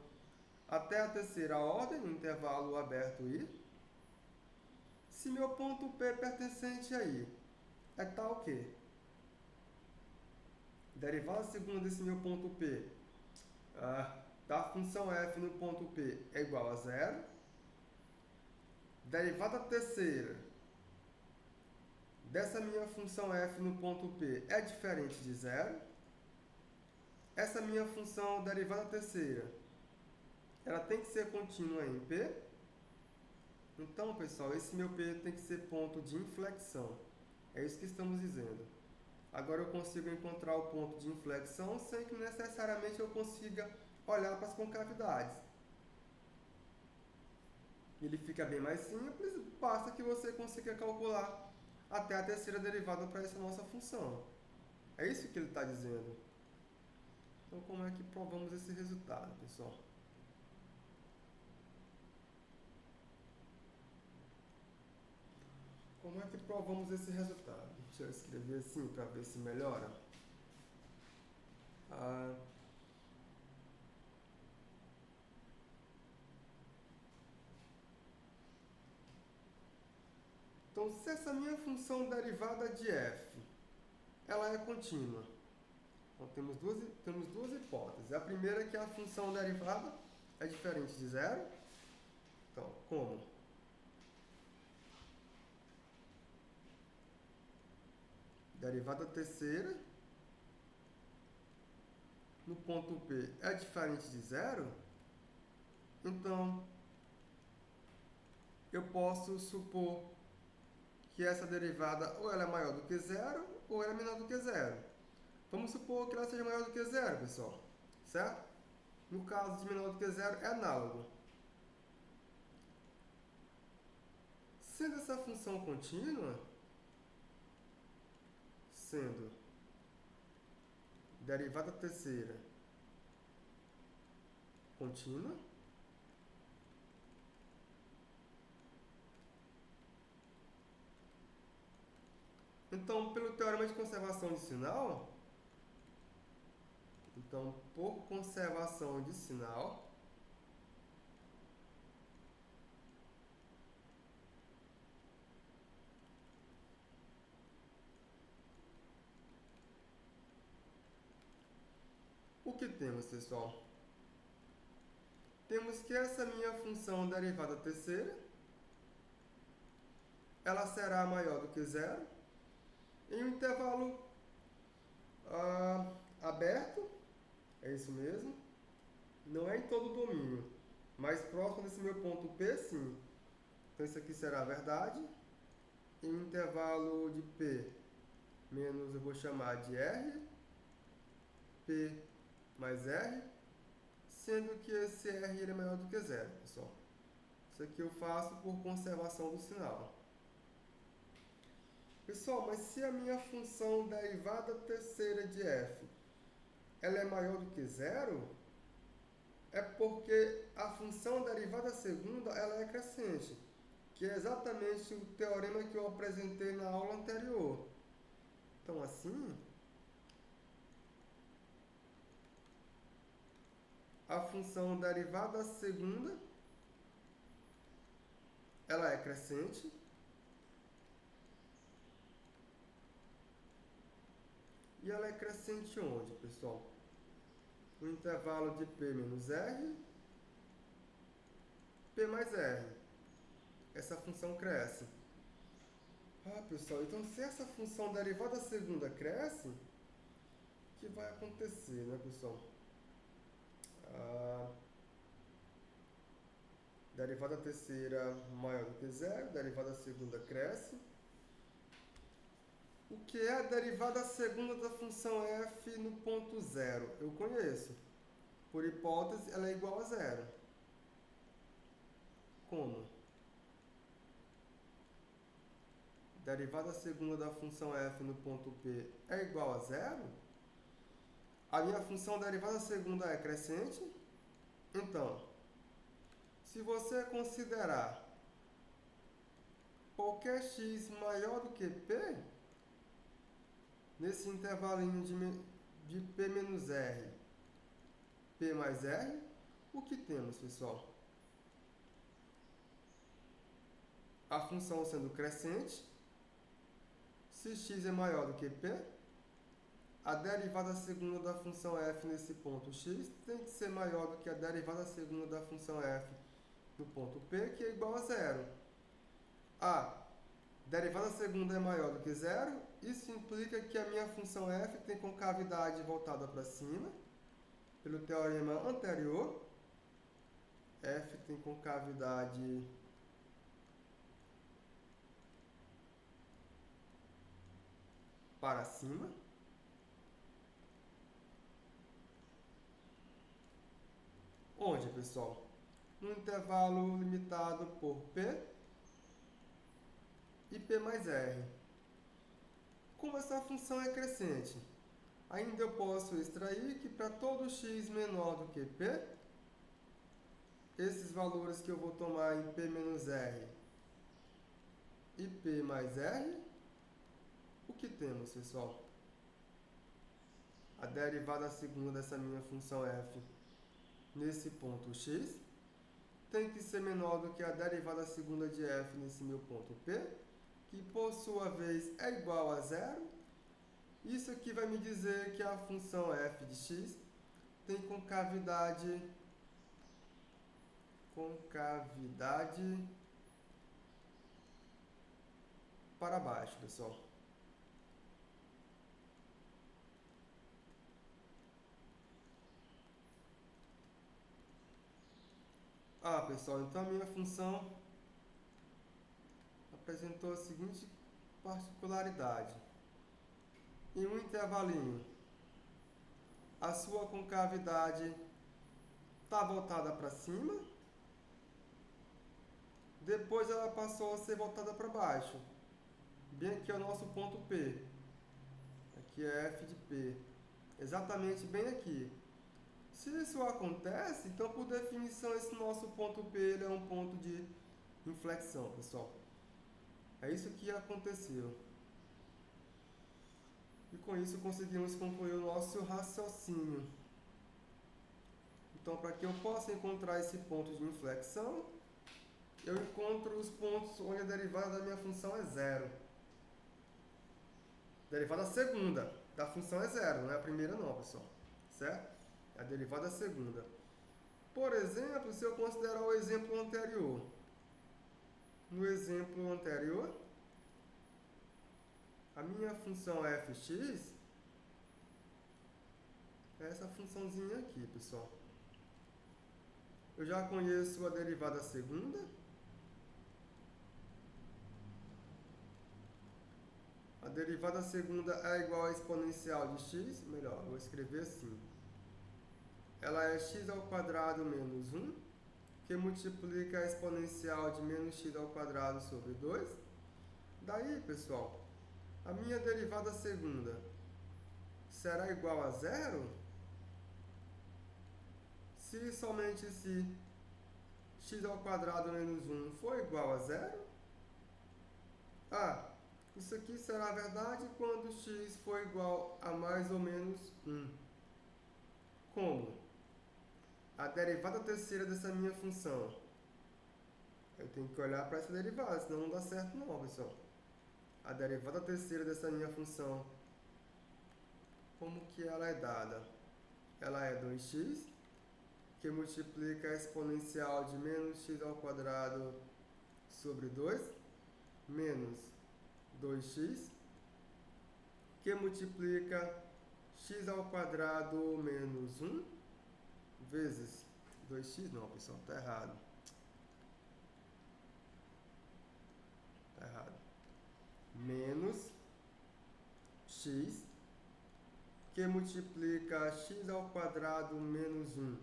até a terceira ordem, no intervalo aberto i. Se meu ponto P pertencente a i é tal que derivada segunda desse meu ponto P da função f no ponto P é igual a 0. Derivada terceira dessa minha função f no ponto P é diferente de 0. Essa minha função derivada terceira, ela tem que ser contínua em P. Então, pessoal, esse meu P tem que ser ponto de inflexão. É isso que estamos dizendo. Agora eu consigo encontrar o ponto de inflexão sem que necessariamente eu consiga olhar para as concavidades. Ele fica bem mais simples, basta que você consiga calcular até a terceira derivada para essa nossa função. É isso que ele está dizendo. Então, como é que provamos esse resultado, pessoal? Como é que provamos esse resultado? Deixa eu escrever assim para ver se melhora. Então, se essa minha função derivada de f, ela é contínua. Então, temos duas hipóteses. A primeira é que a função derivada é diferente de 0. Então, como? Derivada terceira no ponto P é diferente de 0. Então, eu posso supor que essa derivada ou ela é maior do que 0 ou ela é menor do que 0. Vamos supor que ela seja maior do que 0, pessoal. Certo? No caso de menor do que 0, é análogo. Sendo essa função contínua, sendo derivada terceira contínua, então, pelo teorema de conservação de sinal, por conservação de sinal, o que temos, pessoal? Temos que essa minha função derivada terceira, ela será maior do que 0 em um intervalo aberto, é isso mesmo, não é em todo o domínio, mas próximo desse meu ponto P, sim. Então, isso aqui será a verdade. Em um intervalo de P menos, eu vou chamar de R, P mais R, sendo que esse R ele é maior do que 0, pessoal. Isso aqui eu faço por conservação do sinal. Pessoal, mas se a minha função derivada terceira de f ela é maior do que 0, é porque a função derivada segunda ela é crescente, que é exatamente o teorema que eu apresentei na aula anterior. Então, assim, a função derivada segunda ela é crescente e ela é crescente onde, pessoal? No intervalo de P menos R, P mais R. essa função cresce. Ah, pessoal, então se essa função derivada segunda cresce, o que vai acontecer, né, pessoal? A derivada terceira maior do que zero, derivada segunda cresce. O que é a derivada segunda da função f no ponto zero? Eu conheço. Por hipótese, ela é igual a zero. Como? Derivada segunda da função f no ponto P é igual a zero? A minha função derivada segunda é crescente? Então, se você considerar qualquer x maior do que P, nesse intervalinho de P menos R, P mais R, o que temos, pessoal? A função sendo crescente, se x é maior do que P, a derivada segunda da função f nesse ponto x tem que ser maior do que a derivada segunda da função f no ponto P, que é igual a zero. A derivada segunda é maior do que zero, isso implica que a minha função f tem concavidade voltada para cima, pelo teorema anterior. F tem concavidade para cima. Onde, pessoal? No intervalo limitado por P e P mais R. Como essa função é crescente, ainda eu posso extrair que para todo x menor do que P, esses valores que eu vou tomar em P menos R e P mais R, o que temos, pessoal? A derivada segunda dessa minha função f nesse ponto x tem que ser menor do que a derivada segunda de f nesse meu ponto P, que por sua vez é igual a zero. Isso aqui vai me dizer que a função f de x tem concavidade para baixo, pessoal. Ah, pessoal, então a minha função apresentou a seguinte particularidade. Em um intervalinho, a sua concavidade está voltada para cima, depois ela passou a ser voltada para baixo. Bem aqui é o nosso ponto P. Aqui é f de P. Exatamente bem aqui. Se isso acontece, então por definição esse nosso ponto P ele é um ponto de inflexão, pessoal. É isso que aconteceu. E com isso conseguimos concluir o nosso raciocínio. Então, para que eu possa encontrar esse ponto de inflexão, eu encontro os pontos onde a derivada da minha função é zero. A derivada segunda da função é zero, não é a primeira não, pessoal. Certo? É a derivada segunda. Por exemplo, se eu considerar o exemplo anterior. No exemplo anterior, a minha função fx é essa funçãozinha aqui, pessoal. Eu já conheço a derivada segunda. A derivada segunda é igual a exponencial de x. Melhor, vou escrever assim. Ela é x ao quadrado menos 1, que multiplica a exponencial de menos x ao quadrado sobre 2. Daí, pessoal, a minha derivada segunda será igual a zero se somente se x ao quadrado menos 1 for igual a zero. Ah, isso aqui será verdade quando x for igual a mais ou menos 1. Como? A derivada terceira dessa minha função. Eu tenho que olhar para essa derivada, senão não dá certo não, pessoal. A derivada terceira dessa minha função, como que ela é dada? Ela é 2x, que multiplica a exponencial de menos x ao quadrado sobre 2 menos 2x, que multiplica x ao quadrado menos 1 vezes 2x. Não, pessoal, está errado. Está errado. Menos x, que multiplica x ao quadrado menos 1,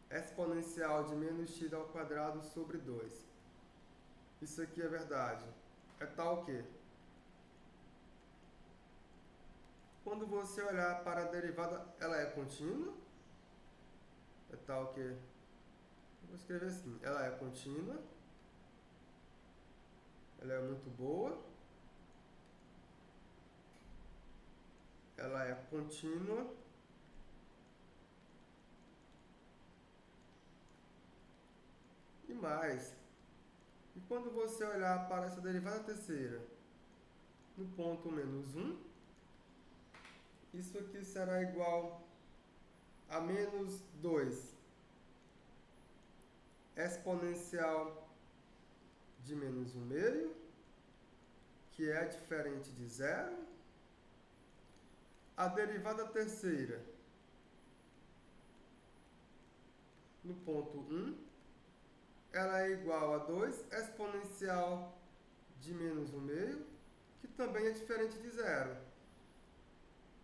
exponencial de menos x ao quadrado sobre 2. Isso aqui é verdade. É tal que, quando você olhar para a derivada, ela é contínua. É tal que, vou escrever assim, ela é contínua. Ela é muito boa. Ela é contínua. E mais, e quando você olhar para essa derivada terceira, no ponto menos 1, isso aqui será igual a menos 2 exponencial de menos 1 meio, que é diferente de zero. A derivada terceira no ponto 1, ela é igual a 2 exponencial de menos 1 meio, que também é diferente de zero.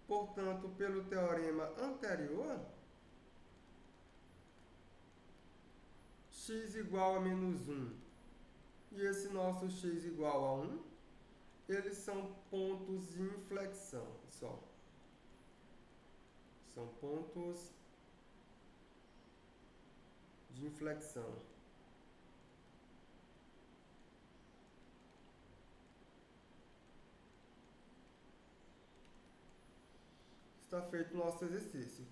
Portanto, pelo teorema anterior, x igual a menos 1 e esse nosso x igual a 1, eles são pontos de inflexão, pessoal. São pontos de inflexão. Está feito o nosso exercício.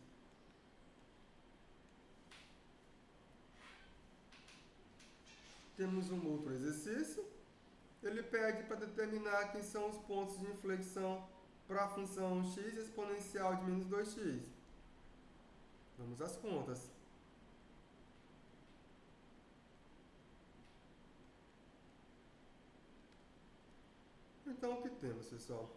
Temos um outro exercício. Ele pede para determinar quem são os pontos de inflexão para a função x exponencial de menos 2x. Vamos às contas. Então, o que temos, pessoal?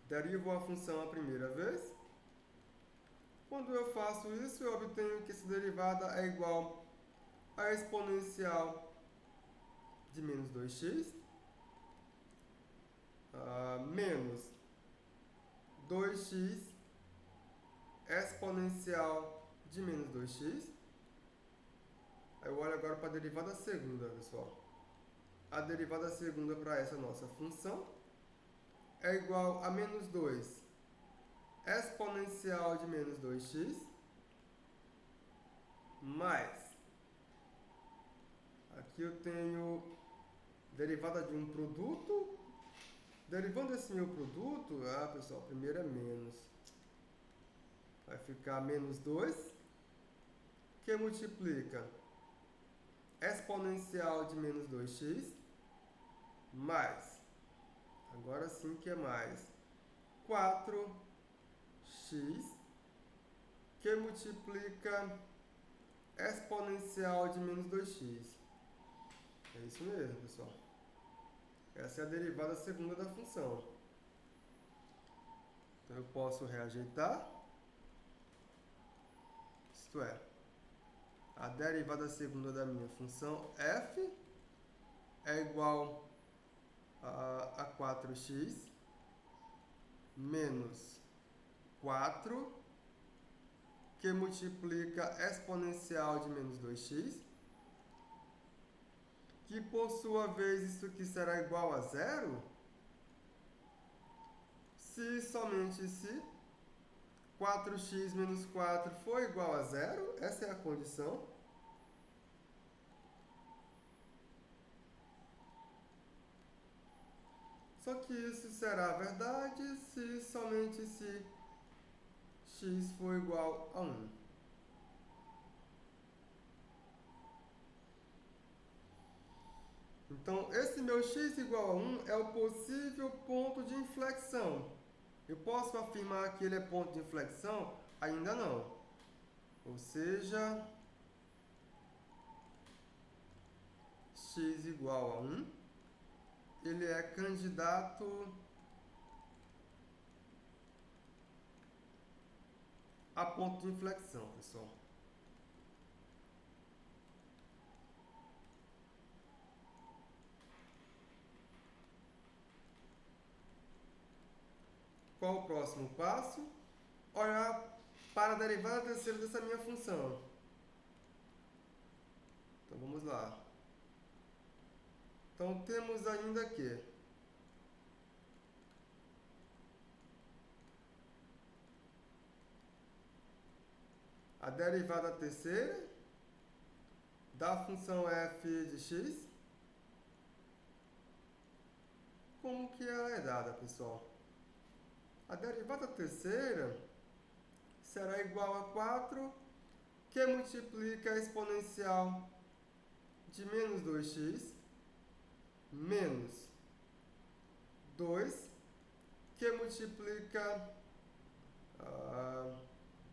Derivo a função a primeira vez. Quando eu faço isso, eu obtenho que essa derivada é igual a exponencial de menos 2x menos 2x exponencial de menos 2x. Eu olho agora para a derivada segunda, pessoal. A derivada segunda para essa nossa função é igual a menos 2 exponencial de menos 2x mais, aqui eu tenho derivada de um produto. Derivando esse meu produto, pessoal, primeiro é menos. Vai ficar menos 2, que multiplica exponencial de menos 2x mais, agora sim que é mais, 4x, que multiplica exponencial de menos 2x. É isso mesmo, pessoal. Essa é a derivada segunda da função. Então, eu posso reajeitar. Isto é, a derivada segunda da minha função f é igual a 4x menos 4, que multiplica exponencial de menos 2x, que por sua vez isso aqui será igual a zero, se somente se 4x menos 4 for igual a zero, essa é a condição. Só que isso será verdade se somente se x for igual a 1. Então, esse meu x igual a 1 é o possível ponto de inflexão. Eu posso afirmar que ele é ponto de inflexão? Ainda não. Ou seja, x igual a 1, ele é candidato a ponto de inflexão, pessoal. Qual o próximo passo? Olhar para a derivada terceira dessa minha função. Então, vamos lá. Então, temos ainda que a derivada terceira da função f de x. Como que ela é dada, pessoal? A derivada terceira será igual a 4, que multiplica a exponencial de menos 2x, menos 2, que multiplica,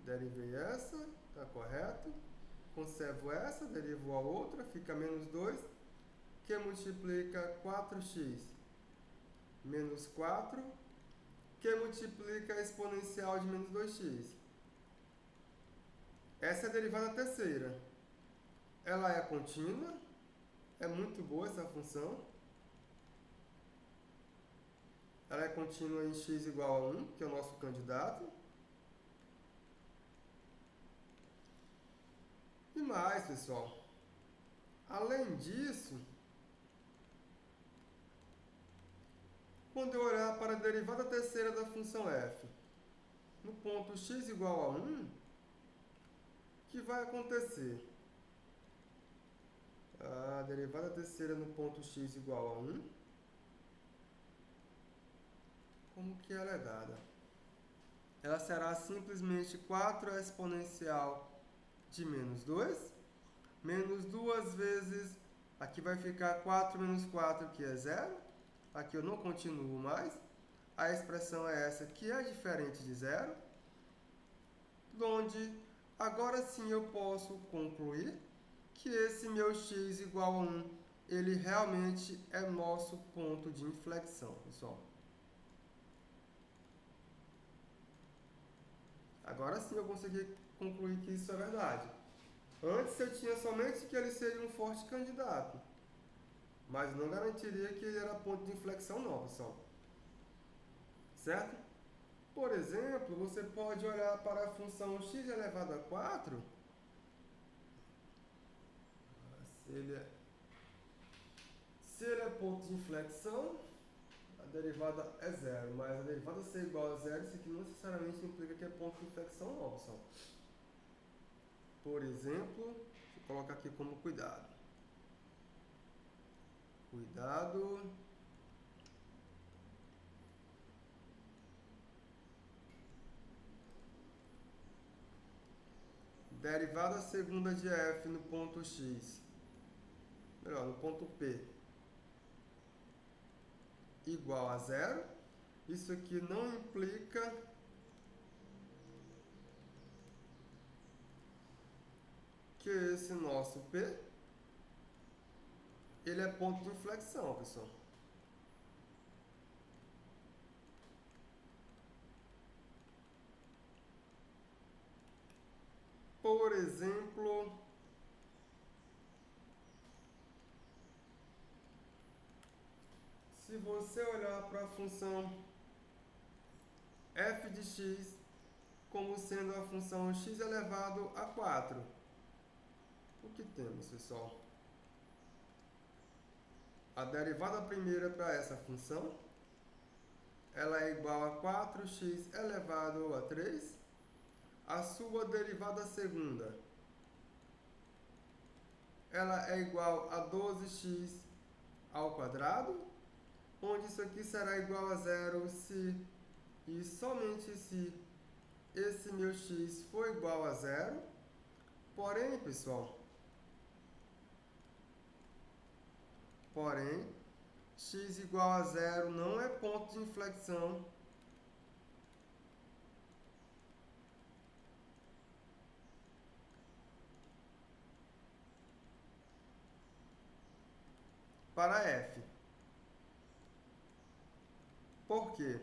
derivei essa, está correto, conservo essa, derivo a outra, fica menos 2, que multiplica 4x, menos 4, que multiplica a exponencial de menos 2x. Essa é a derivada terceira. Ela é contínua, é muito boa essa função. Ela é contínua em x igual a 1, que é o nosso candidato. E mais, pessoal, além disso, quando eu olhar para a derivada terceira da função f, no ponto x igual a 1, o que vai acontecer? A derivada terceira no ponto x igual a 1, como que ela é dada? Ela será simplesmente 4 exponencial de menos 2, menos 2 vezes, aqui vai ficar 4 menos 4, que é 0, aqui eu não continuo mais, a expressão é essa, que é diferente de 0, onde agora sim eu posso concluir que esse meu x igual a 1, ele realmente é nosso ponto de inflexão, pessoal. Agora sim eu consegui concluir que isso é verdade. Antes eu tinha somente que ele seria um forte candidato, mas não garantiria que ele era ponto de inflexão não, pessoal. Certo? Por exemplo, você pode olhar para a função x elevado a 4, se ele é ponto de inflexão, a derivada é 0, mas a derivada ser igual a 0, isso aqui não necessariamente implica que é ponto de inflexão não, pessoal. Por exemplo, deixa eu colocar aqui como cuidado. Cuidado. Derivada segunda de f no ponto x, melhor, no ponto P, igual a 0. Isso aqui não implica que esse nosso P, ele é ponto de inflexão, pessoal. Por exemplo, se você olhar para a função f de x como sendo a função x elevado a 4, o que temos, pessoal? A derivada primeira para essa função, ela é igual a 4x elevado a 3. A sua derivada segunda, ela é igual a 12x ao quadrado, onde isso aqui será igual a 0 se e somente se esse meu x for igual a 0. Porém, pessoal, x igual a 0 não é ponto de inflexão. para f. Por quê?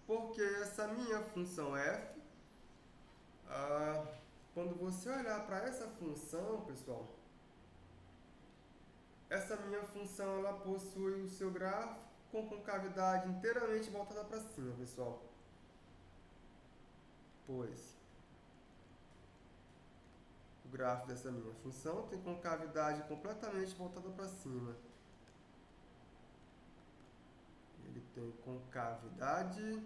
Porque essa minha função f, quando você olhar para essa função, pessoal, essa minha função ela possui o seu gráfico com concavidade inteiramente voltada para cima, pessoal. Pois o gráfico dessa minha função tem concavidade completamente voltada para cima. Ele tem concavidade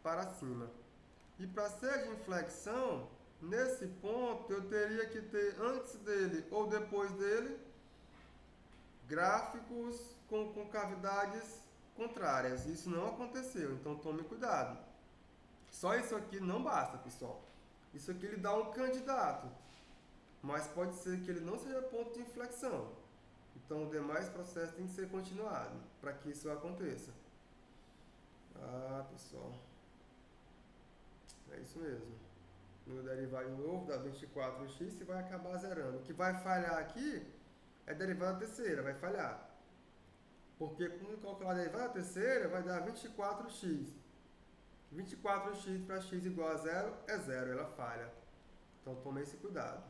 para cima. E para ser de inflexão, nesse ponto eu teria que ter antes dele ou depois dele gráficos com concavidades contrárias. Isso não aconteceu, então tome cuidado. Só isso aqui não basta, pessoal. Isso aqui ele dá um candidato, mas pode ser que ele não seja ponto de inflexão. Então o demais processo tem que ser continuado para que isso aconteça. Pessoal, é isso mesmo. No derivado novo dá 24x e vai acabar zerando. O que vai falhar aqui é a derivada terceira, vai falhar. Porque quando calcular a derivada terceira vai dar 24x. 24x para x igual a zero é zero, ela falha. Então tome esse cuidado.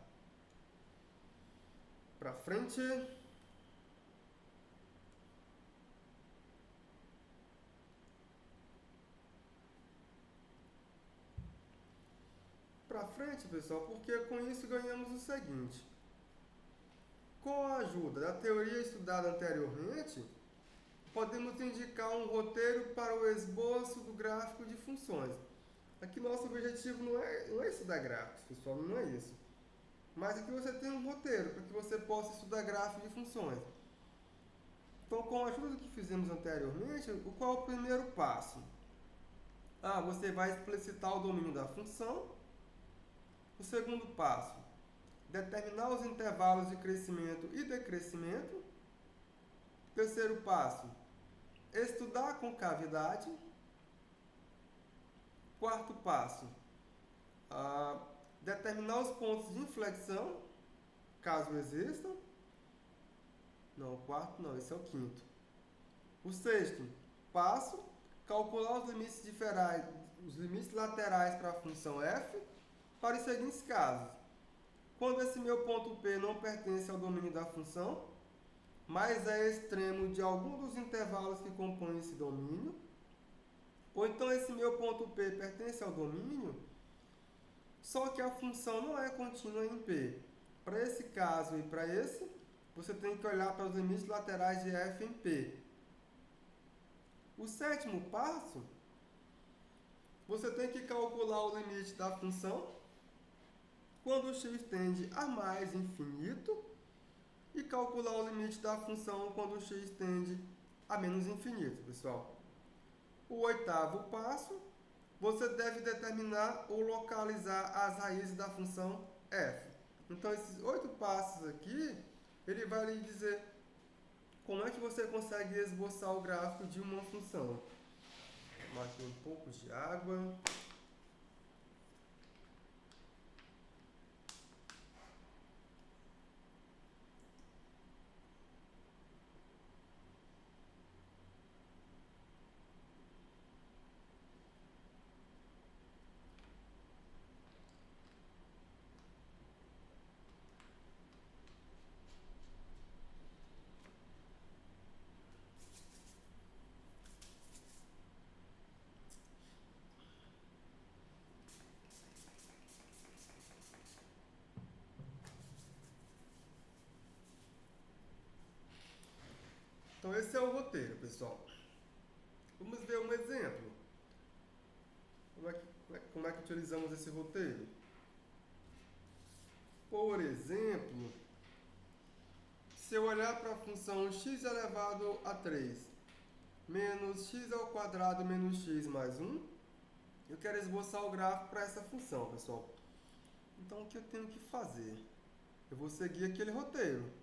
Para frente. Para frente, pessoal, porque com isso ganhamos o seguinte. Com a ajuda da teoria estudada anteriormente, podemos indicar um roteiro para o esboço do gráfico de funções. Aqui nosso objetivo não é estudar gráficos, pessoal, não é isso. Mas aqui você tem um roteiro para que você possa estudar gráficos de funções. Então, com a ajuda do que fizemos anteriormente, qual é o primeiro passo? Você vai explicitar o domínio da função. O segundo passo, determinar os intervalos de crescimento e decrescimento. Terceiro passo, estudar a concavidade. Quarto passo, determinar os pontos de inflexão, caso existam. Não, o quarto não, esse é o quinto. O sexto passo, calcular os limites laterais para a função f para os seguintes casos. Quando esse meu ponto P não pertence ao domínio da função, mas é extremo de algum dos intervalos que compõem esse domínio, ou então esse meu ponto P pertence ao domínio, só que a função não é contínua em P. Para esse caso e para esse, você tem que olhar para os limites laterais de f em P. O sétimo passo, você tem que calcular o limite da função quando x tende a mais infinito e calcular o limite da função quando x tende a menos infinito, pessoal. O oitavo passo, você deve determinar ou localizar as raízes da função f. Então, esses 8 passos aqui, ele vai lhe dizer como é que você consegue esboçar o gráfico de uma função. Vou tomar aqui um pouco de água. Então esse é o roteiro, pessoal. Vamos ver um exemplo. Como é que utilizamos esse roteiro? Por exemplo, se eu olhar para a função x elevado a 3 menos x ao quadrado menos x mais 1, eu quero esboçar o gráfico para essa função, pessoal. Então o que eu tenho que fazer? Eu vou seguir aquele roteiro.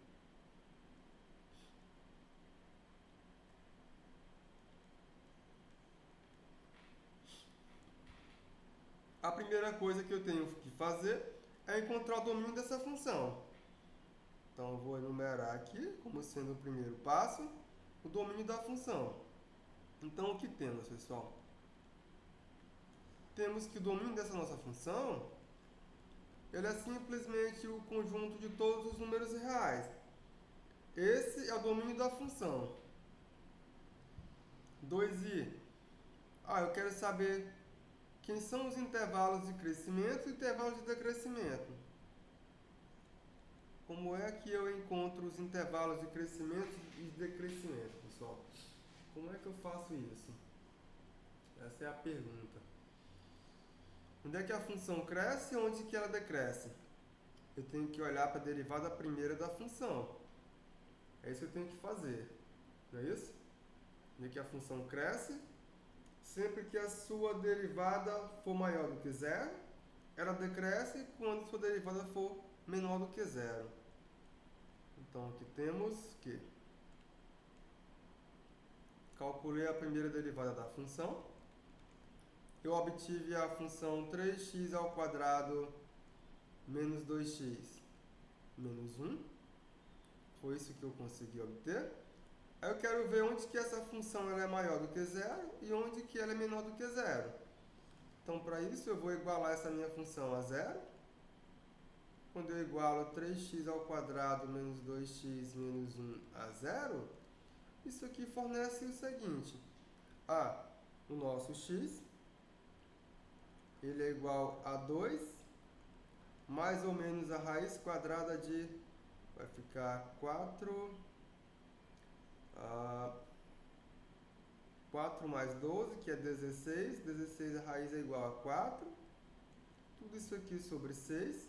a primeira coisa que eu tenho que fazer é encontrar o domínio dessa função. Então, eu vou enumerar aqui, como sendo o primeiro passo, o domínio da função. Então, o que temos, pessoal? Temos que o domínio dessa nossa função, ele é simplesmente o conjunto de todos os números reais. Esse é o domínio da função. 2i. Eu quero saber quem são os intervalos de crescimento e intervalos de decrescimento. Como é que eu encontro os intervalos de crescimento e decrescimento, pessoal? Como é que eu faço isso? Essa é a pergunta. Onde é que a função cresce e onde que ela decresce? Eu tenho que olhar para a derivada primeira da função. É isso que eu tenho que fazer. Não é isso? Onde é que a função cresce? Sempre que a sua derivada for maior do que zero, ela decresce quando a sua derivada for menor do que zero. Então, aqui temos que calculei a primeira derivada da função. Eu obtive a função 3x ao quadrado menos 2x menos 1. Foi isso que eu consegui obter. Aí eu quero ver onde que essa função ela é maior do que zero e onde que ela é menor do que zero. Então, para isso, eu vou igualar essa minha função a zero. Quando eu igualo 3x ao quadrado menos 2x menos 1 a zero, isso aqui fornece o seguinte. O nosso x, ele é igual a 2, mais ou menos a raiz quadrada de, vai ficar 4 mais 12, que é 16. 16 a raiz é igual a 4. Tudo isso aqui sobre 6.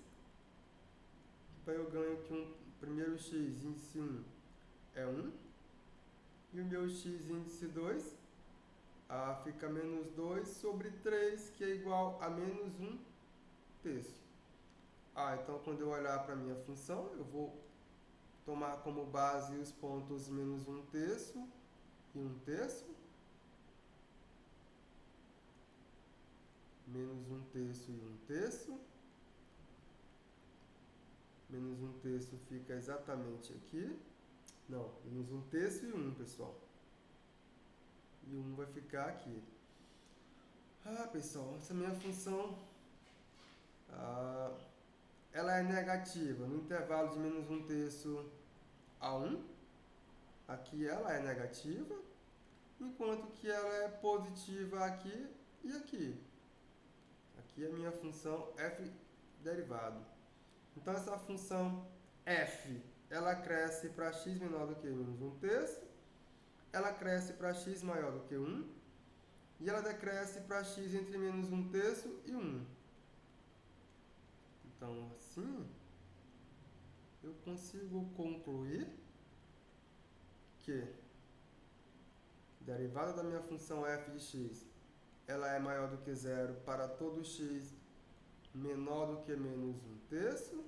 Então eu ganho que o primeiro x índice 1 é 1. E o meu x índice 2 fica menos 2 sobre 3, que é igual a menos 1 terço. Então quando eu olhar para a minha função, eu vou tomar como base os pontos menos 1 terço e 1 terço. Menos 1 terço e 1 terço. Menos 1 terço fica exatamente aqui. Não, menos 1 terço e 1, pessoal. E 1 vai ficar aqui. Pessoal, essa minha função, ela é negativa no intervalo de menos 1 terço a 1. Aqui ela é negativa, enquanto que ela é positiva aqui e aqui. Aqui é a minha função f derivado. Então, essa função f, ela cresce para x menor do que menos 1 terço, ela cresce para x maior do que 1, e ela decresce para x entre menos 1 terço e 1. Então, assim, eu consigo concluir que a derivada da minha função f de x, ela é maior do que zero para todo x menor do que menos 1 terço.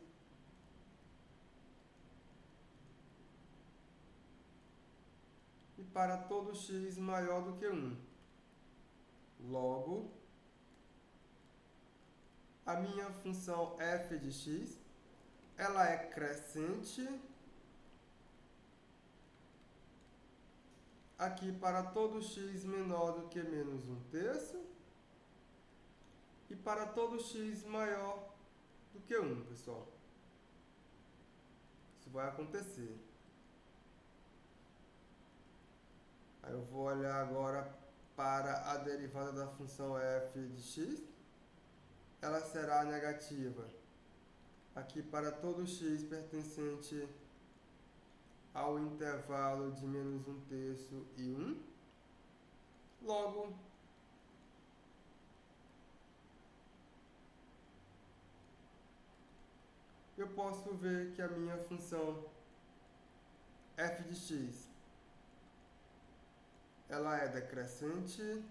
E para todo x maior do que 1. Logo, a minha função f de x, ela é crescente aqui para todo x menor do que menos 1 terço e para todo x maior do que 1, pessoal. Isso vai acontecer. Aí eu vou olhar agora para a derivada da função f de x. Ela será negativa aqui para todo x pertencente ao intervalo de menos 1 terço e 1. Logo, eu posso ver que a minha função f de x, ela é decrescente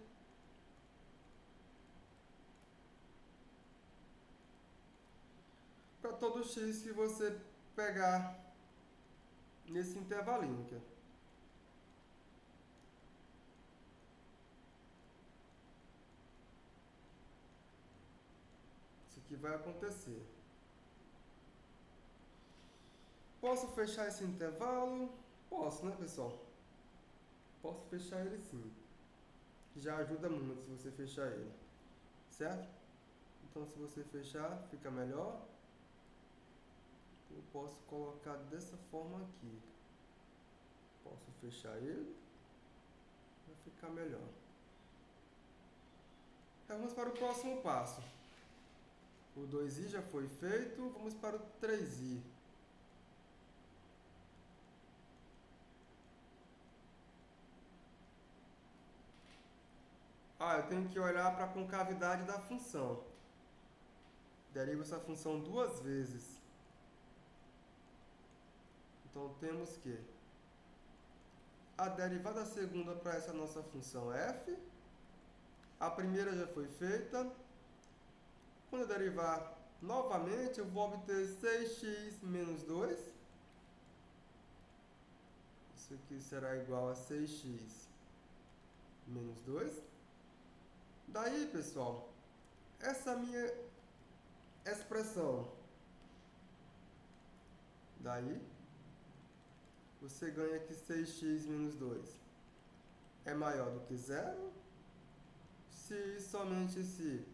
para todo x que você pegar nesse intervalinho aqui. que vai acontecer? Posso fechar esse intervalo? Posso, né, pessoal? Posso fechar ele sim. Já ajuda muito se você fechar ele, certo? Então, se você fechar, fica melhor. Eu posso colocar dessa forma aqui. Posso fechar ele, vai ficar melhor. Vamos para o próximo passo. O 2i já foi feito, vamos para o 3i. Eu tenho que olhar para a concavidade da função. Derivo essa função duas vezes. Então, temos que a derivada segunda para essa nossa função f. A primeira já foi feita. Quando eu derivar novamente, eu vou obter 6x menos 2. Isso aqui será igual a 6x menos 2. Daí, pessoal, essa minha expressão, daí, você ganha que 6x menos 2 é maior do que 0, se e somente se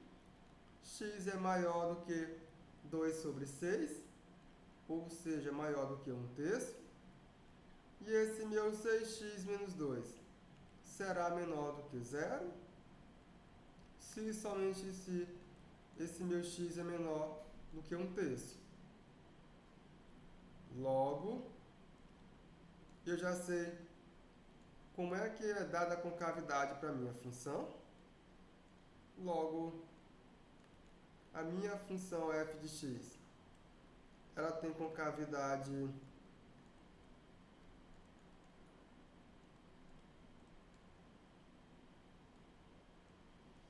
x é maior do que 2 sobre 6, ou seja, maior do que 1/3, e esse meu 6x menos 2 será menor do que 0, se e somente se esse meu x é menor do que 1/3. Logo, eu já sei como é que é dada a concavidade para a minha função. Logo, a minha função f de x, ela tem concavidade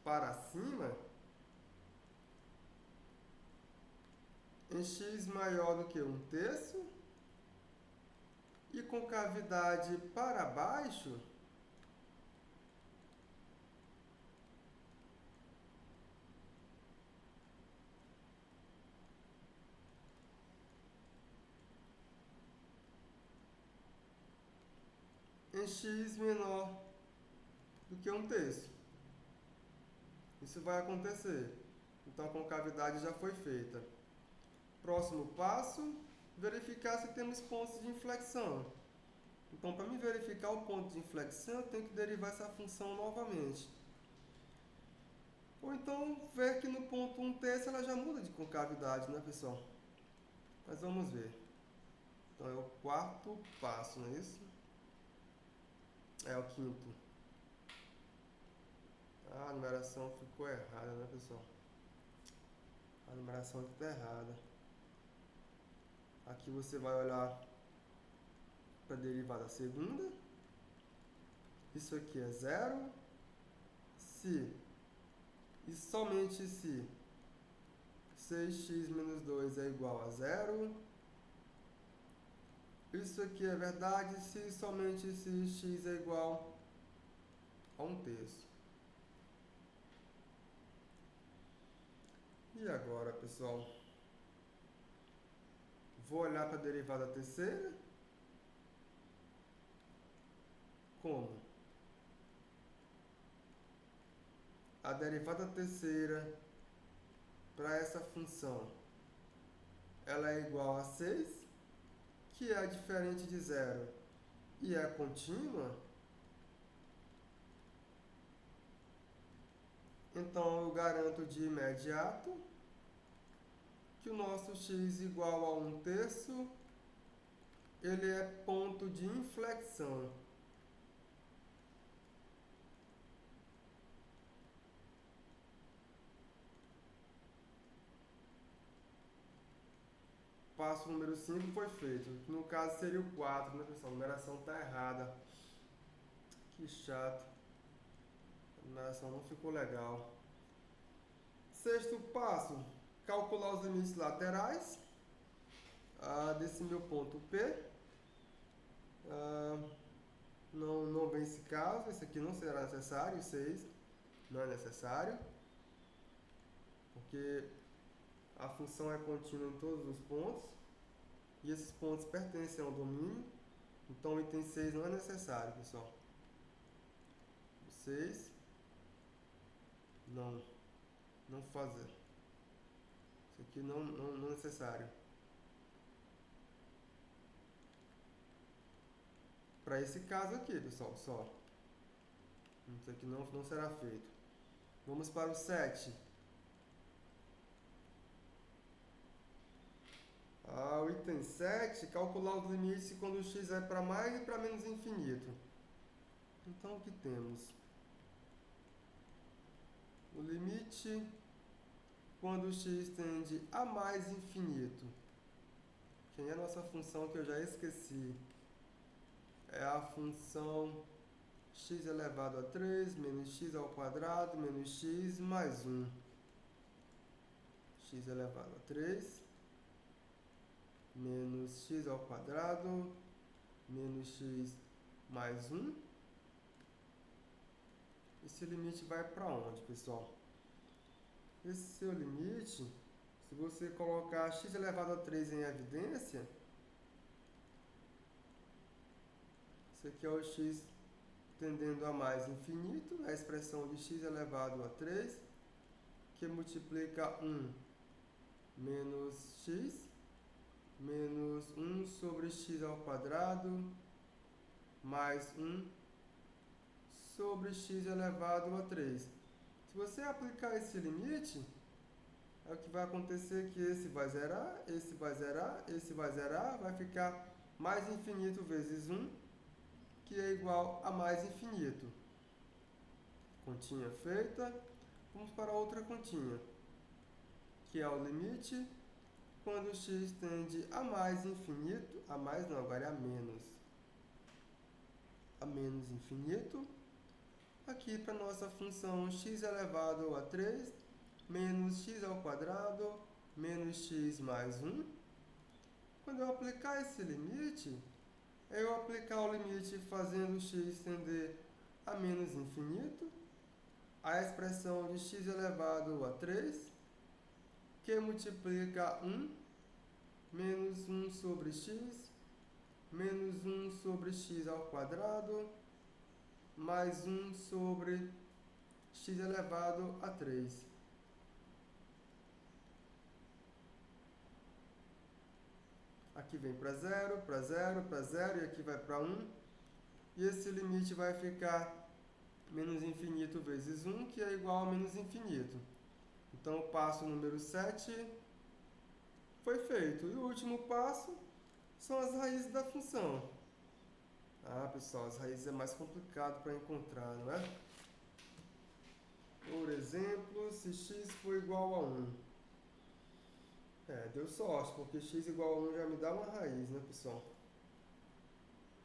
para cima em x maior do que 1/3 e concavidade para baixo em x menor do que 1/3. Isso vai acontecer. Então, a concavidade já foi feita. Próximo passo, verificar se temos pontos de inflexão. Então, para me verificar o ponto de inflexão, eu tenho que derivar essa função novamente. Ou então, ver que no ponto 1/3 ela já muda de concavidade, né, pessoal? Mas vamos ver. Então, é o quarto passo, não é isso? É o quinto. A numeração ficou errada, né, pessoal? A numeração está errada. Aqui você vai olhar para a derivada segunda. Isso aqui é 0. Se e somente se 6x menos 2 é igual a 0. Isso aqui é verdade se e somente se x é igual a 1/3. E agora, pessoal? Vou olhar para a derivada terceira. Como? A derivada terceira para essa função, ela é igual a 6, que é diferente de 0 e é contínua. Então, eu garanto de imediato que o nosso x igual a 1/3, ele é ponto de inflexão. Passo número 5 foi feito. No caso seria o 4, né, pessoal? A numeração está errada. Que chato. A numeração não ficou legal. Sexto passo, calcular os limites laterais desse meu ponto P. Não vem esse caso, esse aqui não será necessário, 6 não é necessário, porque A função é contínua em todos os pontos. E esses pontos pertencem ao domínio. Então o item 6 não é necessário, pessoal. O 6 não fazer. Isso aqui não é necessário. Para esse caso aqui, pessoal, só. Isso aqui não será feito. Vamos para o 7. O item 7, calcular os limites quando x é para mais e para menos infinito. Então, o que temos? O limite quando x tende a mais infinito. Quem é a nossa função que eu já esqueci? É a função x elevado a 3 menos x ao quadrado menos x mais 1. X elevado a 3 menos x ao quadrado menos x mais 1. Esse limite vai para onde, pessoal? Esse seu limite, se você colocar x elevado a 3 em evidência, isso aqui é o x tendendo a mais infinito, a expressão de x elevado a 3, que multiplica 1 menos x, menos 1 sobre x ao quadrado, mais 1 sobre x elevado a 3. Se você aplicar esse limite, o que vai acontecer é que esse vai zerar, esse vai zerar, esse vai zerar, vai ficar mais infinito vezes 1, que é igual a mais infinito. Continha feita. Vamos para outra continha, que é o limite quando x tende a mais infinito, a mais não, agora é a menos infinito. Aqui para nossa função x elevado a 3 menos x ao quadrado menos x mais 1. Quando eu aplicar esse limite, eu aplicar o limite fazendo x tender a menos infinito, a expressão de x elevado a 3, que multiplica 1 menos 1 sobre x, menos 1 sobre x ao quadrado, mais 1 sobre x elevado a 3. Aqui vem para 0, para 0, para 0, e aqui vai para 1. E esse limite vai ficar menos infinito vezes 1, que é igual a menos infinito. Então, o passo número 7 foi feito. E o último passo são as raízes da função. Pessoal, as raízes é mais complicado para encontrar, não é? Por exemplo, se x for igual a 1. Deu sorte, porque x igual a 1 já me dá uma raiz, né, pessoal?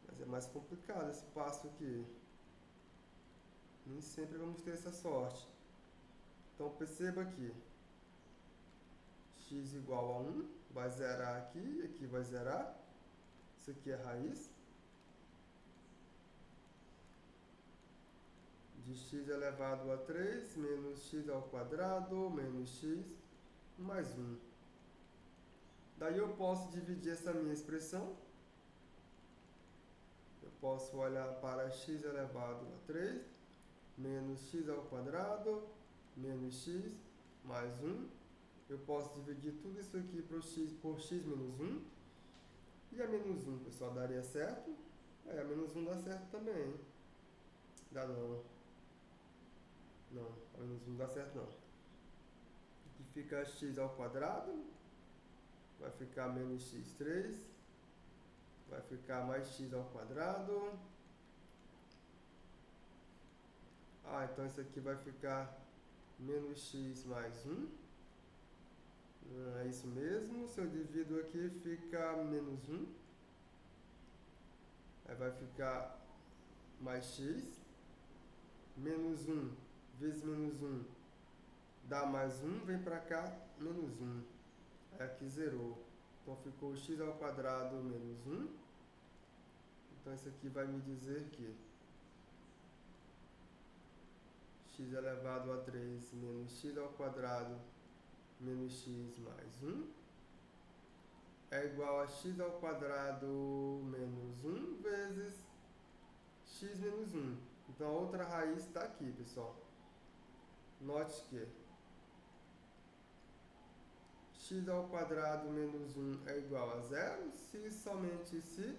Mas é mais complicado esse passo aqui. Nem sempre vamos ter essa sorte. Então, perceba aqui. X igual a 1, vai zerar aqui, aqui vai zerar. Isso aqui é a raiz de x elevado a 3 menos x ao quadrado menos x mais 1. Daí eu posso dividir essa minha expressão. Eu posso olhar para x elevado a 3 menos x ao quadrado menos x mais 1. Eu posso dividir tudo isso aqui por x menos 1. E a menos 1, pessoal, daria certo? A menos 1 dá certo também. Dá não. Não, a menos 1 dá certo não. Aqui fica x ao quadrado. Vai ficar menos x3. Vai ficar mais x ao quadrado. Então isso aqui vai ficar menos x mais 1. É isso mesmo. Se eu divido aqui, fica menos 1. Aí vai ficar mais x. Menos 1 vezes menos 1 dá mais 1. Vem pra cá, menos 1. Aí aqui zerou. Então ficou x ao quadrado menos 1. Então isso aqui vai me dizer que x elevado a 3 menos x ao quadrado menos x mais 1 é igual a x ao quadrado menos 1 vezes x menos 1. Então a outra raiz está aqui, pessoal. Note que x ao quadrado menos 1 é igual a 0, se somente se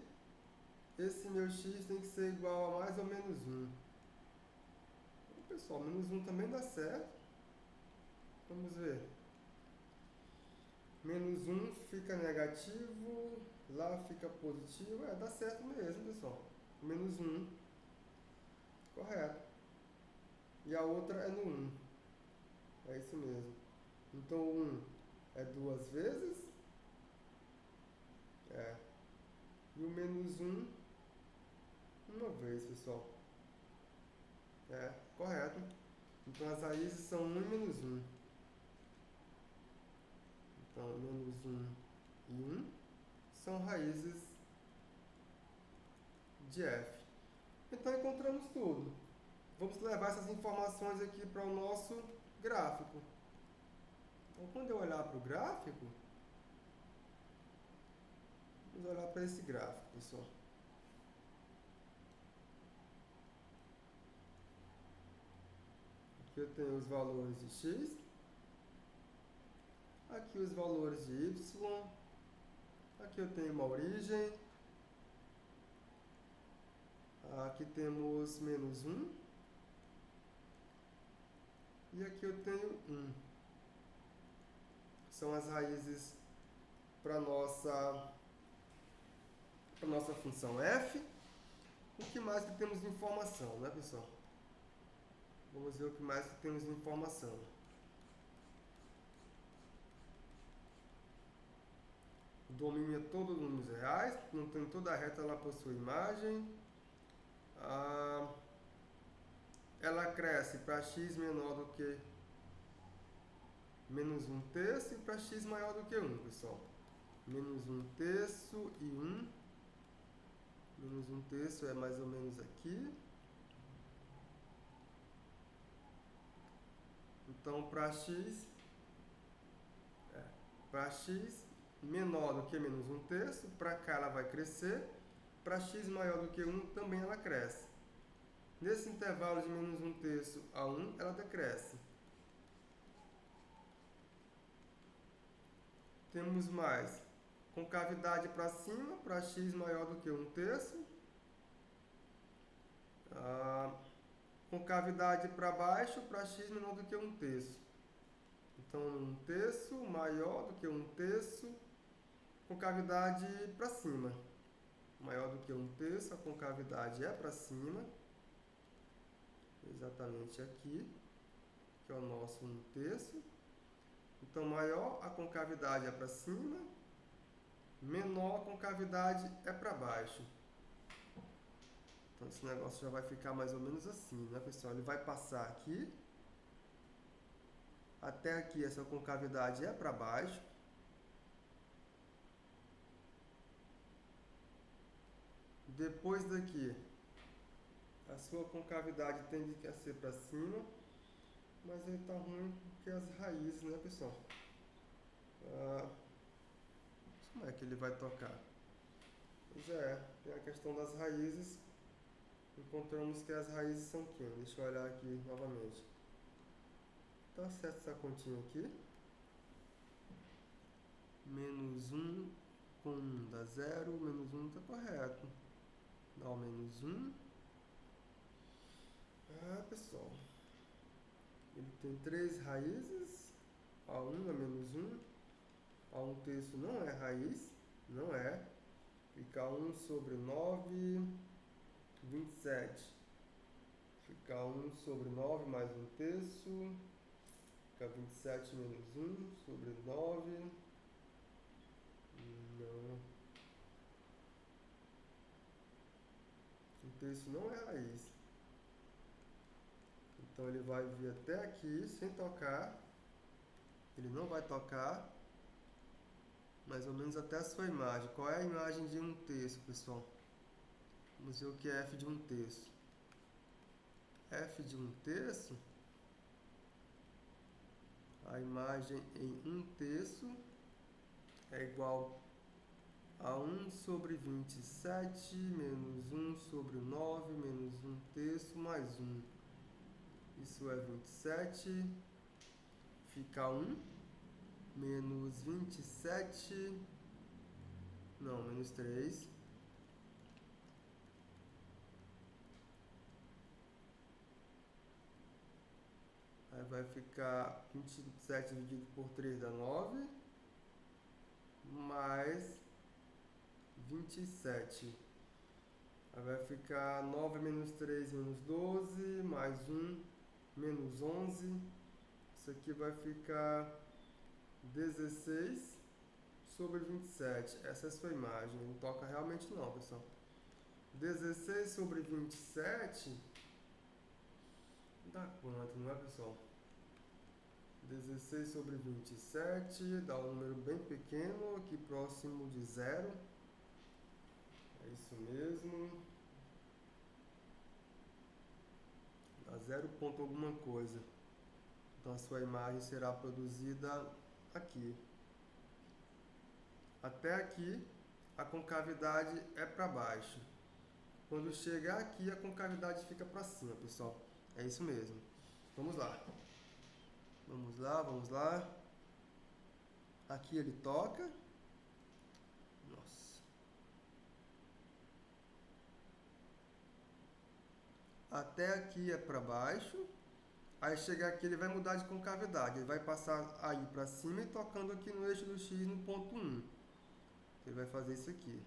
esse meu x tem que ser igual a mais ou menos 1. Então, pessoal, menos 1 também dá certo. Vamos ver. Menos 1 fica negativo, lá fica positivo. Dá certo mesmo, pessoal. Menos 1. Correto. E a outra é no 1. É isso mesmo. Então, o 1 é 2 vezes. E o menos 1, uma vez, pessoal. Correto. Então, as raízes são 1 e menos 1. Então, menos 1 e 1 são raízes de f. Então, encontramos tudo. Vamos levar essas informações aqui para o nosso gráfico. Então, quando eu olhar para o gráfico, vamos olhar para esse gráfico, pessoal. Aqui eu tenho os valores de x. Aqui os valores de y. Aqui eu tenho uma origem. Aqui temos menos 1. E aqui eu tenho 1. São as raízes para a nossa função f. O que mais que temos de informação, né, pessoal? Vamos ver o que mais que temos de informação. O domínio é todo números reais, não tem toda a reta, ela possui imagem. Ela cresce para x menor do que menos 1 terço e para x maior do que 1, pessoal. Menos 1 terço e 1. Menos 1 terço é mais ou menos aqui. Então, para x menor do que menos 1 terço, para cá ela vai crescer. Para x maior do que 1, também ela cresce. Nesse intervalo de menos 1 terço a 1, ela decresce. Temos mais concavidade para cima, para x maior do que 1 terço. Concavidade para baixo, para x menor do que 1 terço. Então, 1 terço maior do que 1 terço, concavidade para cima. Maior do que 1 terço, a concavidade é para cima. Exatamente aqui, que é o nosso 1 terço. Então, maior a concavidade é para cima, menor a concavidade é para baixo. Então, esse negócio já vai ficar mais ou menos assim, né, pessoal? Ele vai passar aqui. Até aqui, essa concavidade é para baixo. Depois daqui, a sua concavidade tende a ser para cima. Mas ele está ruim porque as raízes, né, pessoal? Como é que ele vai tocar? Pois tem a questão das raízes. Encontramos que as raízes são quem? Deixa eu olhar aqui novamente. Tá certo essa continha aqui. Menos 1 com 1 dá 0. Menos 1 está correto. Dá o menos 1. Pessoal. Ele tem 3 raízes. A1 é menos 1. A1 terço não é raiz. Não é. Fica 1 sobre 9, 27. Fica 1 sobre 9 mais 1 terço. Fica 27 menos 1 sobre 9. Não. 1 terço não é raiz. Então ele vai vir até aqui sem tocar. Ele não vai tocar. Mais ou menos até a sua imagem. Qual é a imagem de 1 terço, pessoal? Vamos ver o que é f de 1 terço. F de 1 terço, a imagem em 1/3 é igual a 1 sobre 27 menos 1 sobre 9 menos 1/3 mais 1. Isso é 27, fica 1, menos 27, não, menos 3. Aí vai ficar 27 dividido por 3 dá 9, mais 27. Aí vai ficar 9 menos 3 menos 12, mais 1 menos 11. Isso aqui vai ficar 16 sobre 27. Essa é a sua imagem. Não toca realmente não, pessoal. 16 sobre 27 dá quanto, não é, pessoal? 16 sobre 27 dá um número bem pequeno, aqui próximo de 0. É isso mesmo. Dá 0 ponto alguma coisa. Então a sua imagem será produzida aqui. Até aqui a concavidade é para baixo. Quando chegar aqui a concavidade fica para cima, pessoal. É isso mesmo. Vamos lá. Vamos lá, vamos lá. Aqui ele toca. Nossa. Até aqui é para baixo. Aí chegar aqui ele vai mudar de concavidade. Ele vai passar aí para cima e tocando aqui no eixo do X no ponto 1. Ele vai fazer isso aqui.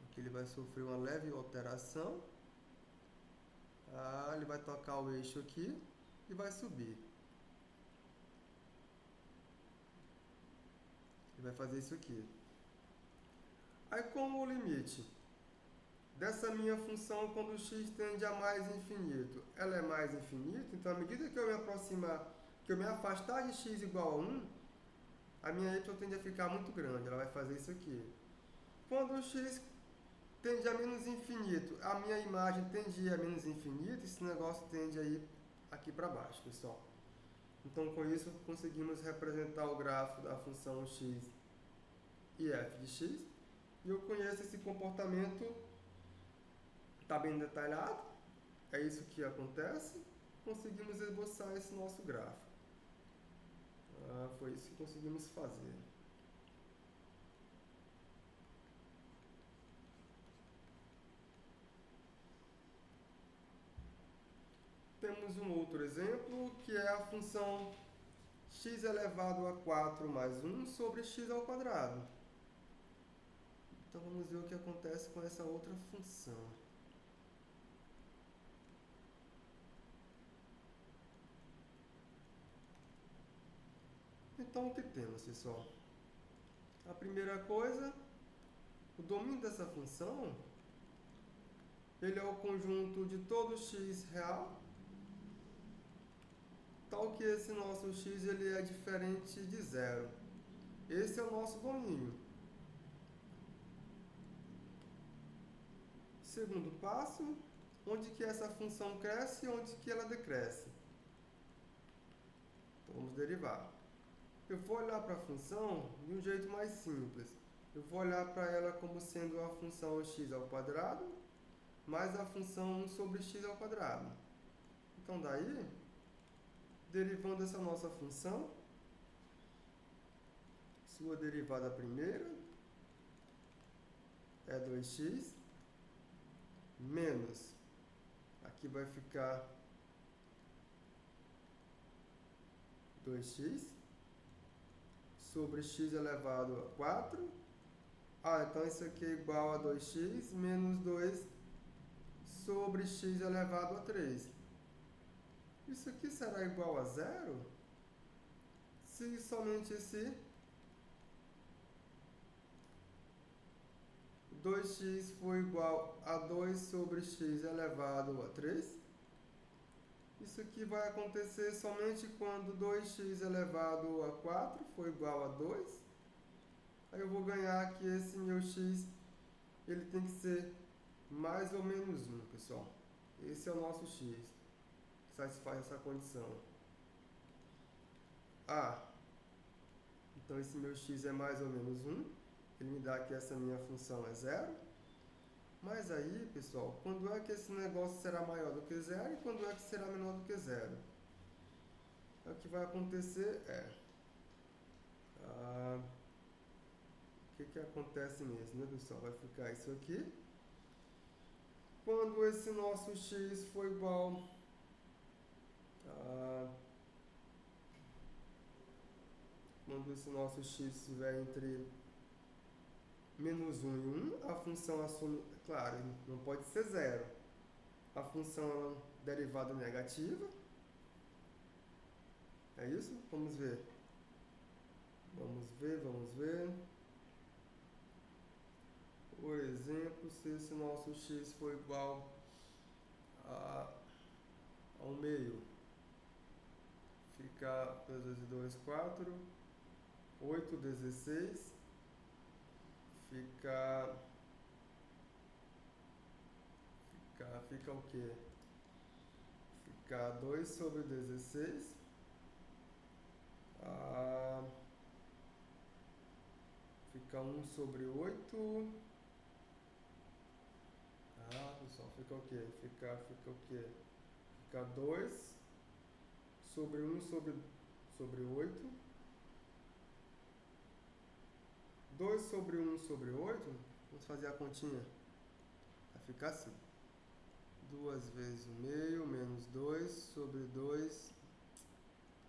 Aqui ele vai sofrer uma leve alteração. Ele vai tocar o eixo aqui e vai subir. Ele vai fazer isso aqui. Aí como o limite dessa minha função quando x tende a mais infinito, ela é mais infinita, então à medida que eu me aproximar, que eu me afastar de x igual a 1, a minha y tende a ficar muito grande, ela vai fazer isso aqui. Quando o x tende a menos infinito, a minha imagem tende a ir a menos infinito, esse negócio tende a ir aqui para baixo, pessoal. Então com isso conseguimos representar o gráfico da função x e f de x, e eu conheço esse comportamento. Está bem detalhado, é isso que acontece, conseguimos esboçar esse nosso gráfico. Foi isso que conseguimos fazer. Temos um outro exemplo, que é a função x elevado a 4 mais 1 sobre x ao quadrado. Então vamos ver o que acontece com essa outra função. Então, o que temos, pessoal? A primeira coisa, o domínio dessa função, ele é o conjunto de todo x real, tal que esse nosso x ele é diferente de zero. Esse é o nosso domínio. Segundo passo, onde que essa função cresce e onde que ela decresce. Então, vamos derivar. Eu vou olhar para a função de um jeito mais simples. Eu vou olhar para ela como sendo a função x ao quadrado mais a função 1 sobre x ao quadrado. Então, daí, derivando essa nossa função, sua derivada primeira é 2x, menos, aqui vai ficar 2x, sobre x elevado a 4. Então isso aqui é igual a 2x menos 2 sobre x elevado a 3. Isso aqui será igual a zero se somente se 2x for igual a 2 sobre x elevado a 3. Isso aqui vai acontecer somente quando 2x elevado a 4 for igual a 2. Aí eu vou ganhar que esse meu x ele tem que ser mais ou menos 1, pessoal. Esse é o nosso x, que satisfaz essa condição. a. Então esse meu x é mais ou menos 1. Ele me dá que essa minha função é 0. Mas aí, pessoal, quando é que esse negócio será maior do que 0 e quando é que será menor do que 0? O que vai acontecer é... o que acontece mesmo, né, pessoal? Vai ficar isso aqui. Quando esse nosso x for igual a... Quando esse nosso x estiver entre menos 1 e 1, a função assume... Claro, não pode ser 0. A função derivada negativa. É isso? Vamos ver. Vamos ver. Por exemplo, se esse nosso x for igual a 1 meio, fica 2 vezes 2, 4, 8, 16, fica o quê? Fica 2 sobre 16, fica 1 sobre 8, pessoal, fica o quê? Fica o quê? Fica 2 sobre 1 sobre 8. 2 sobre 1 sobre 8, vamos fazer a continha. Vai ficar assim. 2 vezes 1 meio menos 2 sobre 2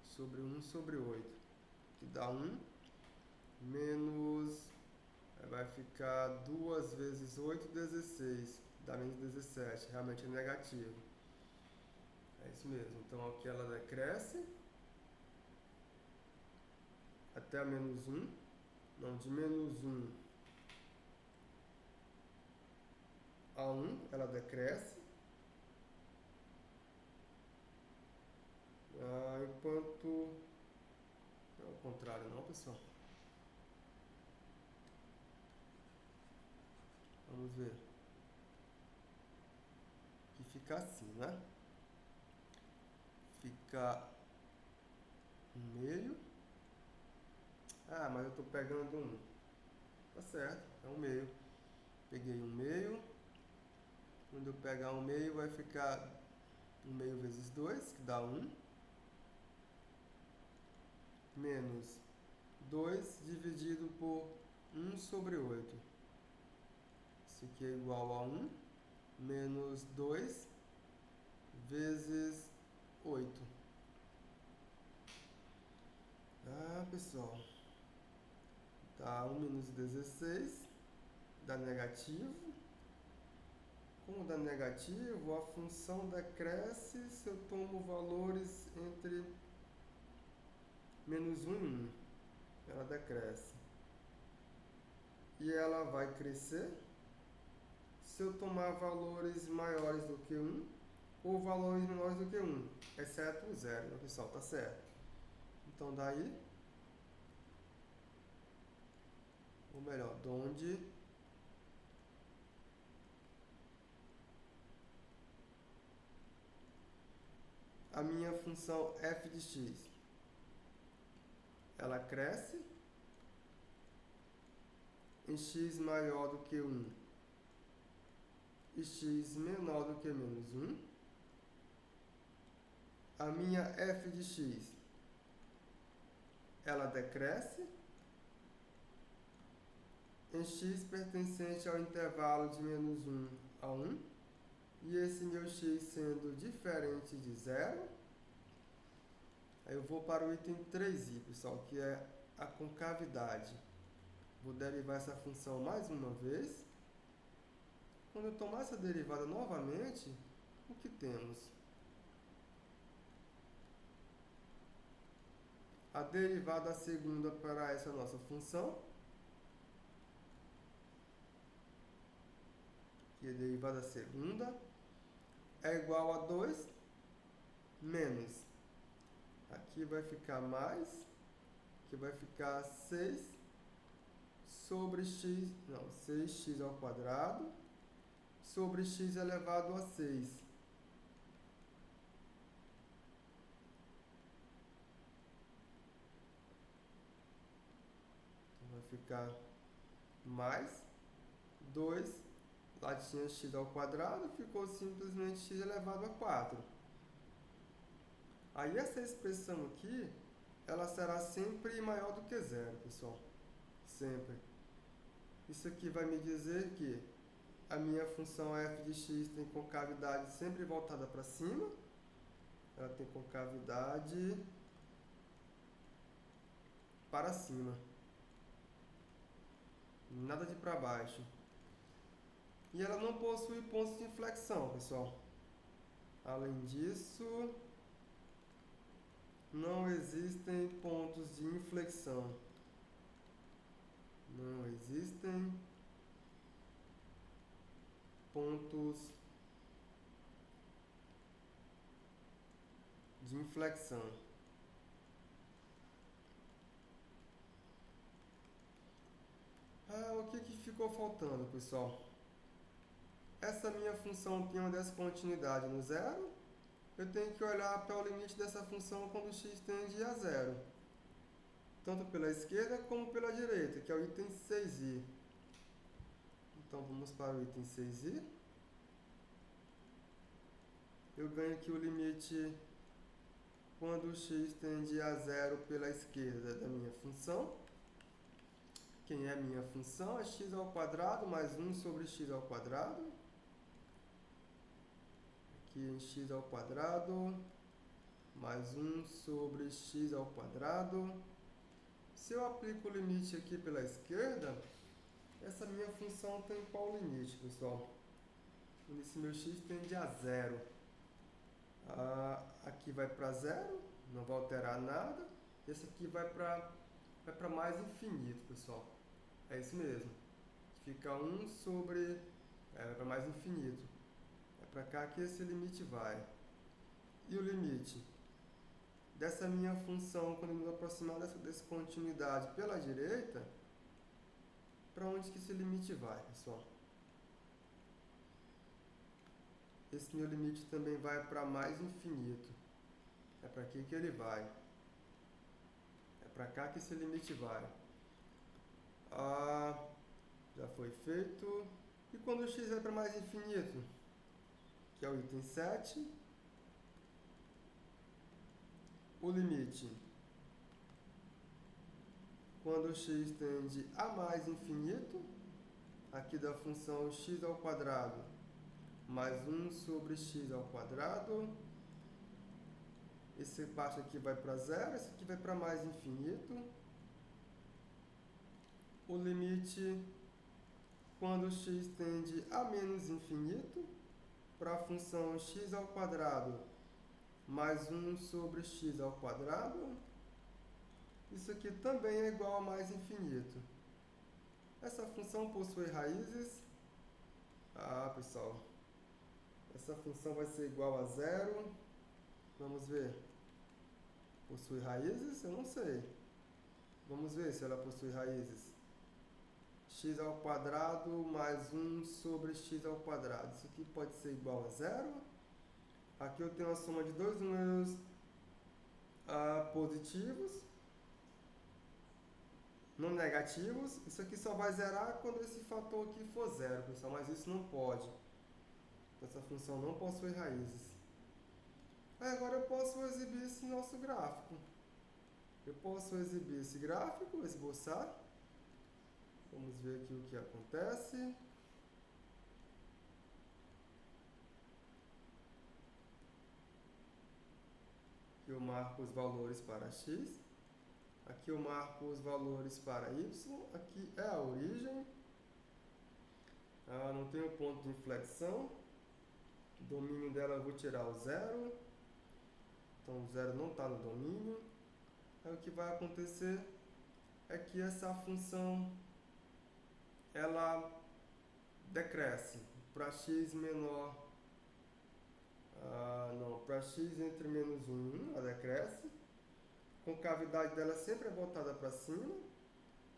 sobre 1 sobre 8. Que dá 1. Menos... vai ficar 2 vezes 8, 16. Dá menos 17. Realmente é negativo. É isso mesmo. Então aqui ela decresce até menos 1. Não, de menos 1 a 1 ela decresce. Enquanto... Não é o contrário não, pessoal. Vamos ver. Que fica assim, né? Fica 1 meio. Mas eu estou pegando 1. Tá certo, é 1 meio. Peguei 1 meio. Quando eu pegar 1 meio, vai ficar 1 meio vezes 2, que dá 1. Menos 2 dividido por 1 sobre 8. Isso aqui é igual a 1. Menos 2 vezes 8. Pessoal. Dá 1 menos 16. Dá negativo. Como dá negativo, a função decresce se eu tomo valores entre menos 1 e 1. Ela decresce. E ela vai crescer se eu tomar valores maiores do que 1 ou valores menores do que 1, exceto o 0, né, pessoal? Tá certo. Então, daí, ou melhor, de onde a minha função f de x, ela cresce em x maior do que 1 e x menor do que menos 1. A minha f de x, ela decresce em x pertencente ao intervalo de menos 1 a 1. E esse meu x sendo diferente de 0, aí eu vou para o item 3i, pessoal, que é a concavidade. Vou derivar essa função mais uma vez. Quando eu tomar essa derivada novamente, o que temos? A derivada segunda para essa nossa função, que é a derivada segunda, é igual a 2 menos. Aqui vai ficar mais, que vai ficar 6 sobre x, não, 6x ao quadrado, sobre x elevado a 6. ficar mais 2, lá tinha x ao quadrado, ficou simplesmente x elevado a 4. Aí essa expressão aqui, ela será sempre maior do que zero, pessoal. Sempre. Isso aqui vai me dizer que a minha função f de x tem concavidade sempre voltada para cima. Ela tem concavidade para cima. Nada de para baixo. E ela não possui pontos de inflexão, pessoal. Além disso, não existem pontos de inflexão. Não existem pontos de inflexão. O que ficou faltando, pessoal? Essa minha função tem uma descontinuidade no zero. Eu tenho que olhar para o limite dessa função quando x tende a zero. Tanto pela esquerda como pela direita, que é o item 6i. Então, vamos para o item 6i. Eu ganho aqui o limite quando x tende a zero pela esquerda da minha função. Quem é a minha função? É x ao quadrado mais 1 sobre x ao quadrado. Aqui em x ao quadrado mais 1 sobre x ao quadrado. Se eu aplico o limite aqui pela esquerda, essa minha função tem qual limite, pessoal? Esse meu x tende a zero. Aqui vai para zero, não vai alterar nada. Esse aqui vai para mais infinito, pessoal. É isso mesmo. Fica 1 sobre... vai para mais infinito. É para cá que esse limite vai. E o limite dessa minha função, quando eu me aproximar dessa descontinuidade pela direita, para onde que esse limite vai, pessoal? Esse meu limite também vai para mais infinito. É para aqui que ele vai. É para cá que esse limite vai. Já foi feito. E quando o x vai para mais infinito? Que é o item 7. O limite. Quando o x tende a mais infinito, aqui da função x ao quadrado mais 1 sobre x ao quadrado. Esse parte aqui vai para zero, esse aqui vai para mais infinito. O limite quando x tende a menos infinito, para a função x ao quadrado mais 1 sobre x ao quadrado. Isso aqui também é igual a mais infinito. Essa função possui raízes. Pessoal, essa função vai ser igual a zero. Vamos ver. Possui raízes? Eu não sei. Vamos ver se ela possui raízes. X ao quadrado mais 1 sobre x ao quadrado. Isso aqui pode ser igual a zero. Aqui eu tenho a soma de dois números positivos, não negativos. Isso aqui só vai zerar quando esse fator aqui for zero, pessoal. Mas isso não pode. Essa função não possui raízes. Agora eu posso exibir esse nosso gráfico. Eu posso exibir esse gráfico, esboçar. Vamos ver aqui o que acontece. Aqui eu marco os valores para x. Aqui eu marco os valores para y. Aqui é a origem. Não tem um ponto de inflexão. O domínio dela eu vou tirar o zero. Então o zero não está no domínio. Aí o que vai acontecer é que essa função ela decresce para x menor. Para x entre menos 1, ela decresce. A concavidade dela sempre é voltada para cima.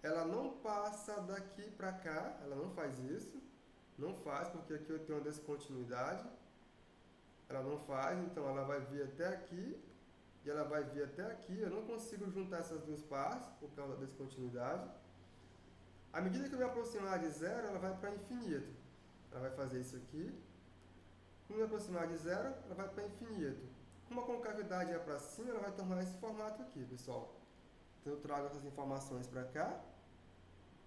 Ela não passa daqui para cá, ela não faz isso. Não faz, porque aqui eu tenho uma descontinuidade. Ela não faz, então ela vai vir até aqui e ela vai vir até aqui. Eu não consigo juntar essas duas partes por causa da descontinuidade. À medida que eu me aproximar de zero, ela vai para infinito. Ela vai fazer isso aqui. Quando eu me aproximar de zero, ela vai para infinito. Como a concavidade é para cima, ela vai tomar esse formato aqui, pessoal. Então eu trago essas informações para cá.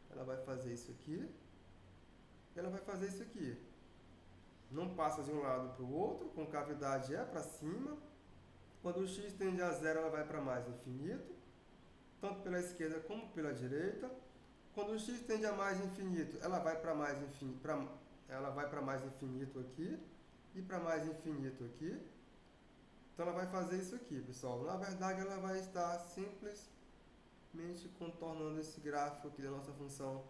Ela vai fazer isso aqui. E ela vai fazer isso aqui. Não passa de um lado para o outro, concavidade é para cima. Quando o x tende a zero, ela vai para mais infinito, tanto pela esquerda como pela direita. Quando o x tende a mais infinito, ela vai para mais infinito, ela vai para mais infinito aqui e para mais infinito aqui. Então ela vai fazer isso aqui, pessoal. Na verdade, ela vai estar simplesmente contornando esse gráfico aqui da nossa função.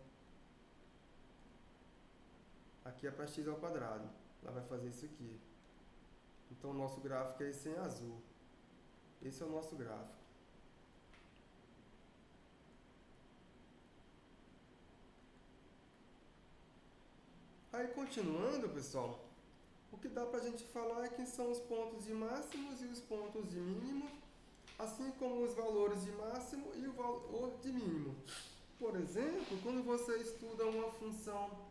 Aqui é para x ao quadrado. Ela vai fazer isso aqui. Então o nosso gráfico é esse em azul. Esse é o nosso gráfico. Aí continuando, pessoal, o que dá para a gente falar é que são os pontos de máximos e os pontos de mínimo, assim como os valores de máximo e o valor de mínimo. Por exemplo, quando você estuda uma função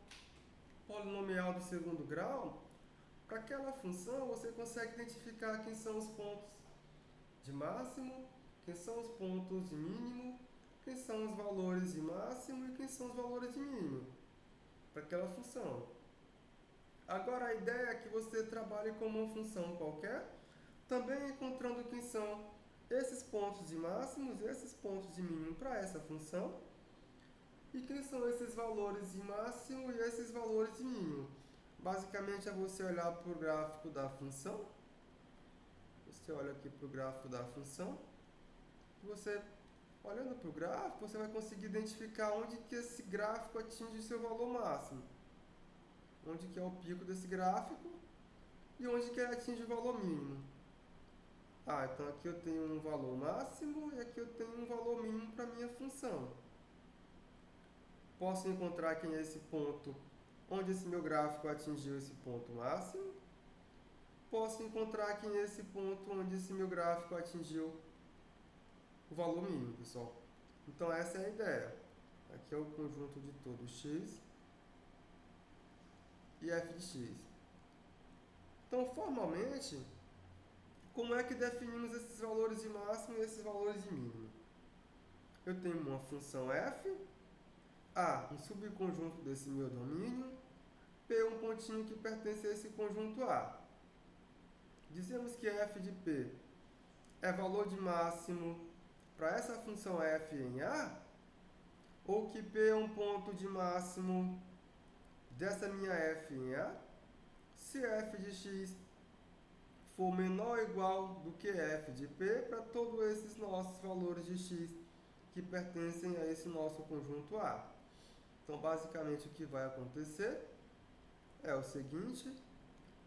polinomial do segundo grau, para aquela função você consegue identificar quem são os pontos de máximo, quem são os pontos de mínimo, quem são os valores de máximo e quem são os valores de mínimo para aquela função. Agora a ideia é que você trabalhe com uma função qualquer, também encontrando quem são esses pontos de máximos e esses pontos de mínimo para essa função, e quem são esses valores de máximo e esses valores de mínimo. Basicamente é você olhar para o gráfico da função, você olha aqui para o gráfico da função, você olhando para o gráfico, você vai conseguir identificar onde que esse gráfico atinge o seu valor máximo, onde que é o pico desse gráfico e onde que ele atinge o valor mínimo. Então aqui eu tenho um valor máximo e aqui eu tenho um valor mínimo para a minha função. Posso encontrar quem é esse ponto onde esse meu gráfico atingiu esse ponto máximo. Posso encontrar quem é esse ponto onde esse meu gráfico atingiu o valor mínimo, pessoal. Então essa é a ideia. Aqui é o conjunto de todo x e f de x. Então, formalmente, como é que definimos esses valores de máximo e esses valores de mínimo? Eu tenho uma função f, A, um subconjunto desse meu domínio, P, um pontinho que pertence a esse conjunto A. Dizemos que f de P é valor de máximo para essa função f em A, ou que P é um ponto de máximo dessa minha f em A, se f de x for menor ou igual do que f de P para todos esses nossos valores de x que pertencem a esse nosso conjunto A. Então, basicamente, o que vai acontecer é o seguinte: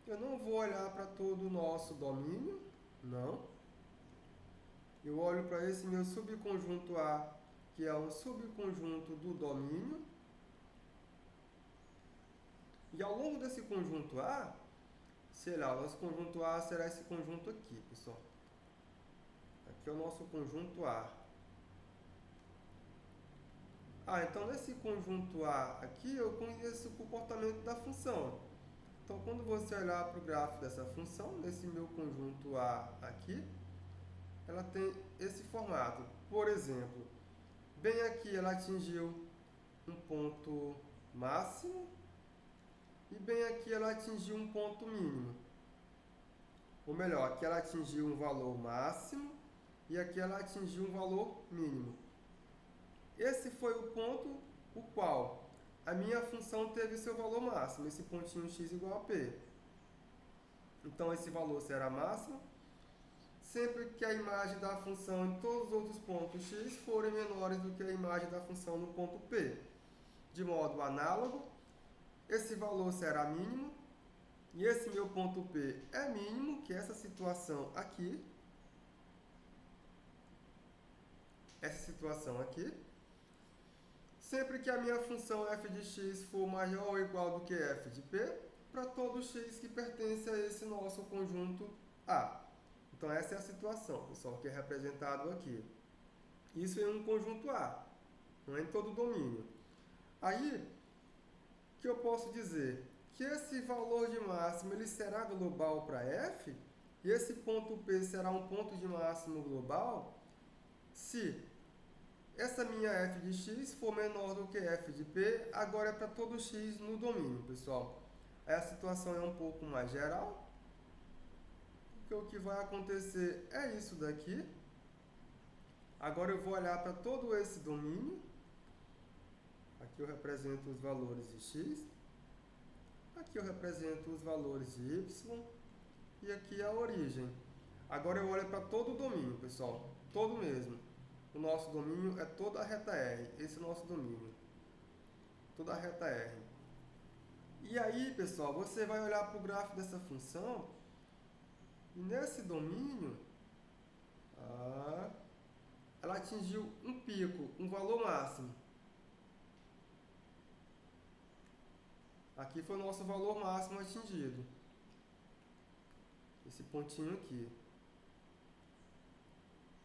eu não vou olhar para todo o nosso domínio, não. Eu olho para esse meu subconjunto A, que é um subconjunto do domínio. E ao longo desse conjunto A, sei lá, o nosso conjunto A será esse conjunto aqui, pessoal. Aqui é o nosso conjunto A. Então nesse conjunto A aqui, eu conheço o comportamento da função. Então, quando você olhar para o gráfico dessa função, nesse meu conjunto A aqui, ela tem esse formato. Por exemplo, bem aqui ela atingiu um ponto máximo e bem aqui ela atingiu um ponto mínimo. Ou melhor, aqui ela atingiu um valor máximo e aqui ela atingiu um valor mínimo. Esse foi o ponto o qual a minha função teve seu valor máximo, esse pontinho x igual a p. Então esse valor será máximo sempre que a imagem da função em todos os outros pontos x forem menores do que a imagem da função no ponto P. De modo análogo, esse valor será mínimo, e esse meu ponto P é mínimo, que é essa situação aqui. Sempre que a minha função f de x for maior ou igual do que f de p, para todo x que pertence a esse nosso conjunto A. Então, essa é a situação, pessoal, que é representado aqui. Isso é um conjunto A, não é em todo o domínio. Aí, o que eu posso dizer? Que esse valor de máximo ele será global para f, e esse ponto P será um ponto de máximo global se essa minha f de x for menor do que f de p, agora é para todo x no domínio, pessoal. Aí a situação é um pouco mais geral, porque o que vai acontecer é isso daqui. Agora eu vou olhar para todo esse domínio. Aqui eu represento os valores de x. Aqui eu represento os valores de y. E aqui a origem. Agora eu olho para todo o domínio, pessoal. Todo mesmo. O nosso domínio é toda a reta R. Esse é o nosso domínio. Toda a reta R. E aí, pessoal, você vai olhar para o gráfico dessa função. E nesse domínio, ela atingiu um pico, um valor máximo. Aqui foi o nosso valor máximo atingido. Esse pontinho aqui.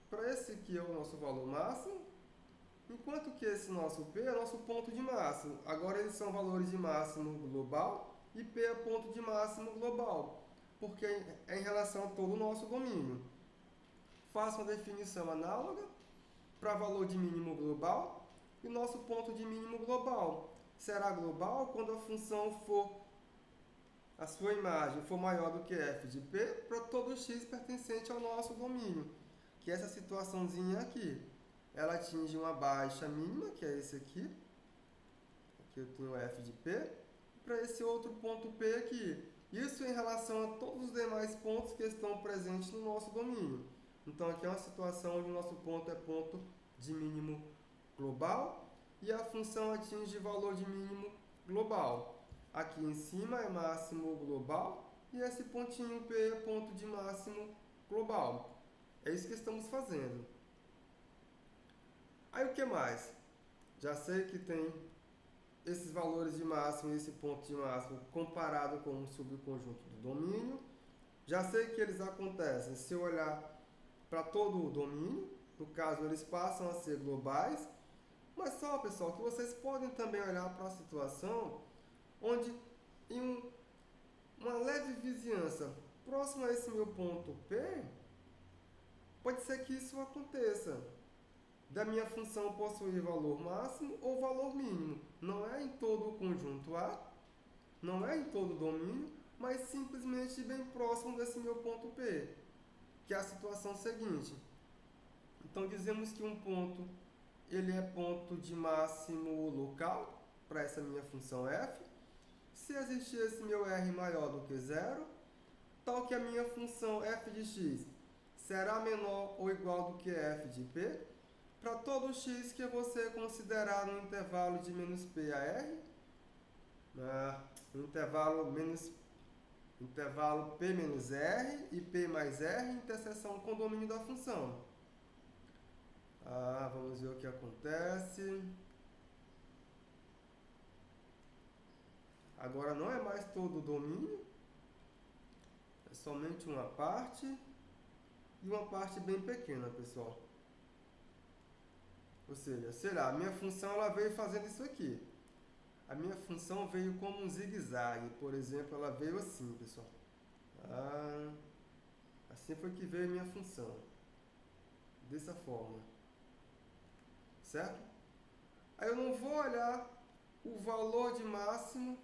Para esse aqui é o nosso valor máximo, enquanto que esse nosso P é nosso ponto de máximo. Agora eles são valores de máximo global e P é ponto de máximo global, porque é em relação a todo o nosso domínio. Faço uma definição análoga para valor de mínimo global e nosso ponto de mínimo global será global quando a função for, a sua imagem for maior do que f de p para todo x pertencente ao nosso domínio, que é essa situaçãozinha aqui. Ela atinge uma baixa mínima, que é esse aqui. Aqui eu tenho f de p, para esse outro ponto p aqui. Isso em relação a todos os demais pontos que estão presentes no nosso domínio. Então aqui é uma situação onde o nosso ponto é ponto de mínimo global e a função atinge valor de mínimo global. Aqui em cima é máximo global e esse pontinho P é ponto de máximo global. É isso que estamos fazendo. Aí o que mais? Já sei que tem esses valores de máximo e esse ponto de máximo comparado com um subconjunto do domínio. Já sei que eles acontecem se eu olhar para todo o domínio. No caso, eles passam a ser globais. Mas só, pessoal, que vocês podem também olhar para a situação onde em uma leve vizinhança próximo a esse meu ponto P, pode ser que isso aconteça. Da minha função possuir valor máximo ou valor mínimo. Não é em todo o conjunto A, não é em todo o domínio, mas simplesmente bem próximo desse meu ponto P, que é a situação seguinte. Então, dizemos que um ponto ele é ponto de máximo local para essa minha função f. Se existir esse meu r maior do que zero, tal que a minha função f de x será menor ou igual do que f de p, para todo x que você considerar no intervalo de menos p a r, no intervalo p menos r e p mais r, interseção com o domínio da função. Vamos ver o que acontece. Agora não é mais todo o domínio, é somente uma parte e uma parte bem pequena, pessoal. Ou seja, sei lá, a minha função ela veio fazendo isso aqui. A minha função veio como um zigue-zague, por exemplo, ela veio assim, pessoal. Assim foi que veio a minha função. Dessa forma. Certo? Aí eu não vou olhar o valor de máximo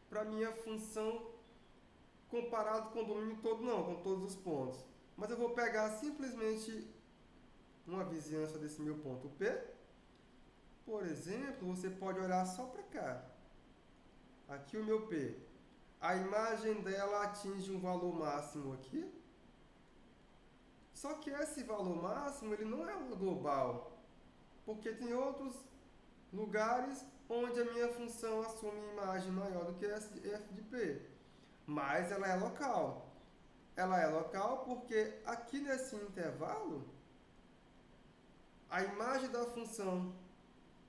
para a minha função comparado com o domínio todo, não, com todos os pontos. Mas eu vou pegar simplesmente uma vizinhança desse meu ponto P. Por exemplo, você pode olhar só para cá. Aqui o meu P. A imagem dela atinge um valor máximo aqui. Só que esse valor máximo ele não é global, porque tem outros lugares onde a minha função assume imagem maior do que f de p. Mas ela é local. Ela é local porque aqui nesse intervalo, a imagem da função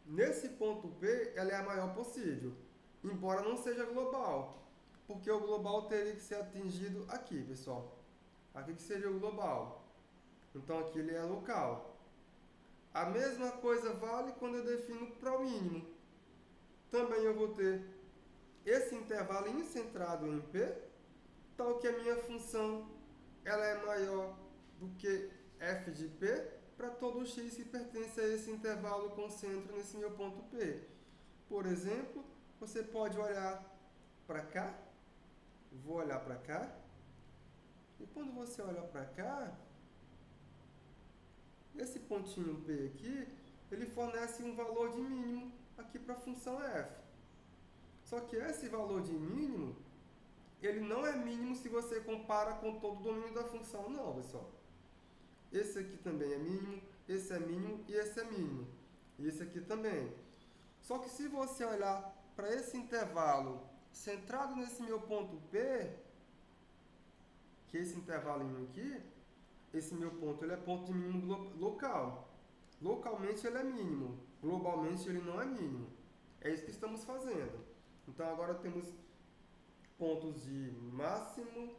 nesse ponto P ela é a maior possível, embora não seja global, porque o global teria que ser atingido aqui, pessoal. Aqui que seria o global. Então aqui ele é local. A mesma coisa vale quando eu defino para o mínimo. Também eu vou ter esse intervalinho centrado em P, tal que a minha função ela é maior do que f de P para todo x que pertence a esse intervalo com centro nesse meu ponto P. Por exemplo, você pode olhar para cá, vou olhar para cá, e quando você olha para cá, esse pontinho P aqui, ele fornece um valor de mínimo aqui para a função f. Só que esse valor de mínimo, ele não é mínimo se você compara com todo o domínio da função, não, pessoal. Esse aqui também é mínimo, esse é mínimo e esse é mínimo. E esse aqui também. Só que se você olhar para esse intervalo centrado nesse meu ponto P, que é esse intervalinho aqui, esse meu ponto ele é ponto de mínimo local. Localmente ele é mínimo, globalmente ele não é mínimo. É isso que estamos fazendo. Então agora temos pontos de máximo,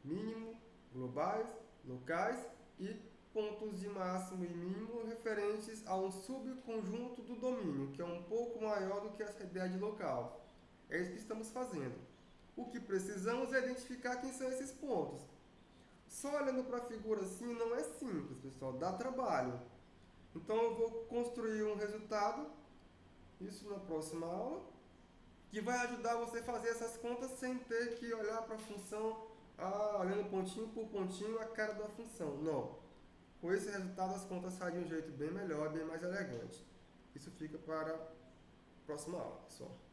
mínimo, globais, locais e pontos de máximo e mínimo referentes a um subconjunto do domínio, que é um pouco maior do que essa ideia de local. É isso que estamos fazendo. O que precisamos é identificar quem são esses pontos. Só olhando para a figura assim não é simples, pessoal, dá trabalho. Então eu vou construir um resultado, isso na próxima aula, que vai ajudar você a fazer essas contas sem ter que olhar para a função, olhando pontinho por pontinho a cara da função. Não. Com esse resultado as contas saem de um jeito bem melhor, bem mais elegante. Isso fica para a próxima aula, pessoal.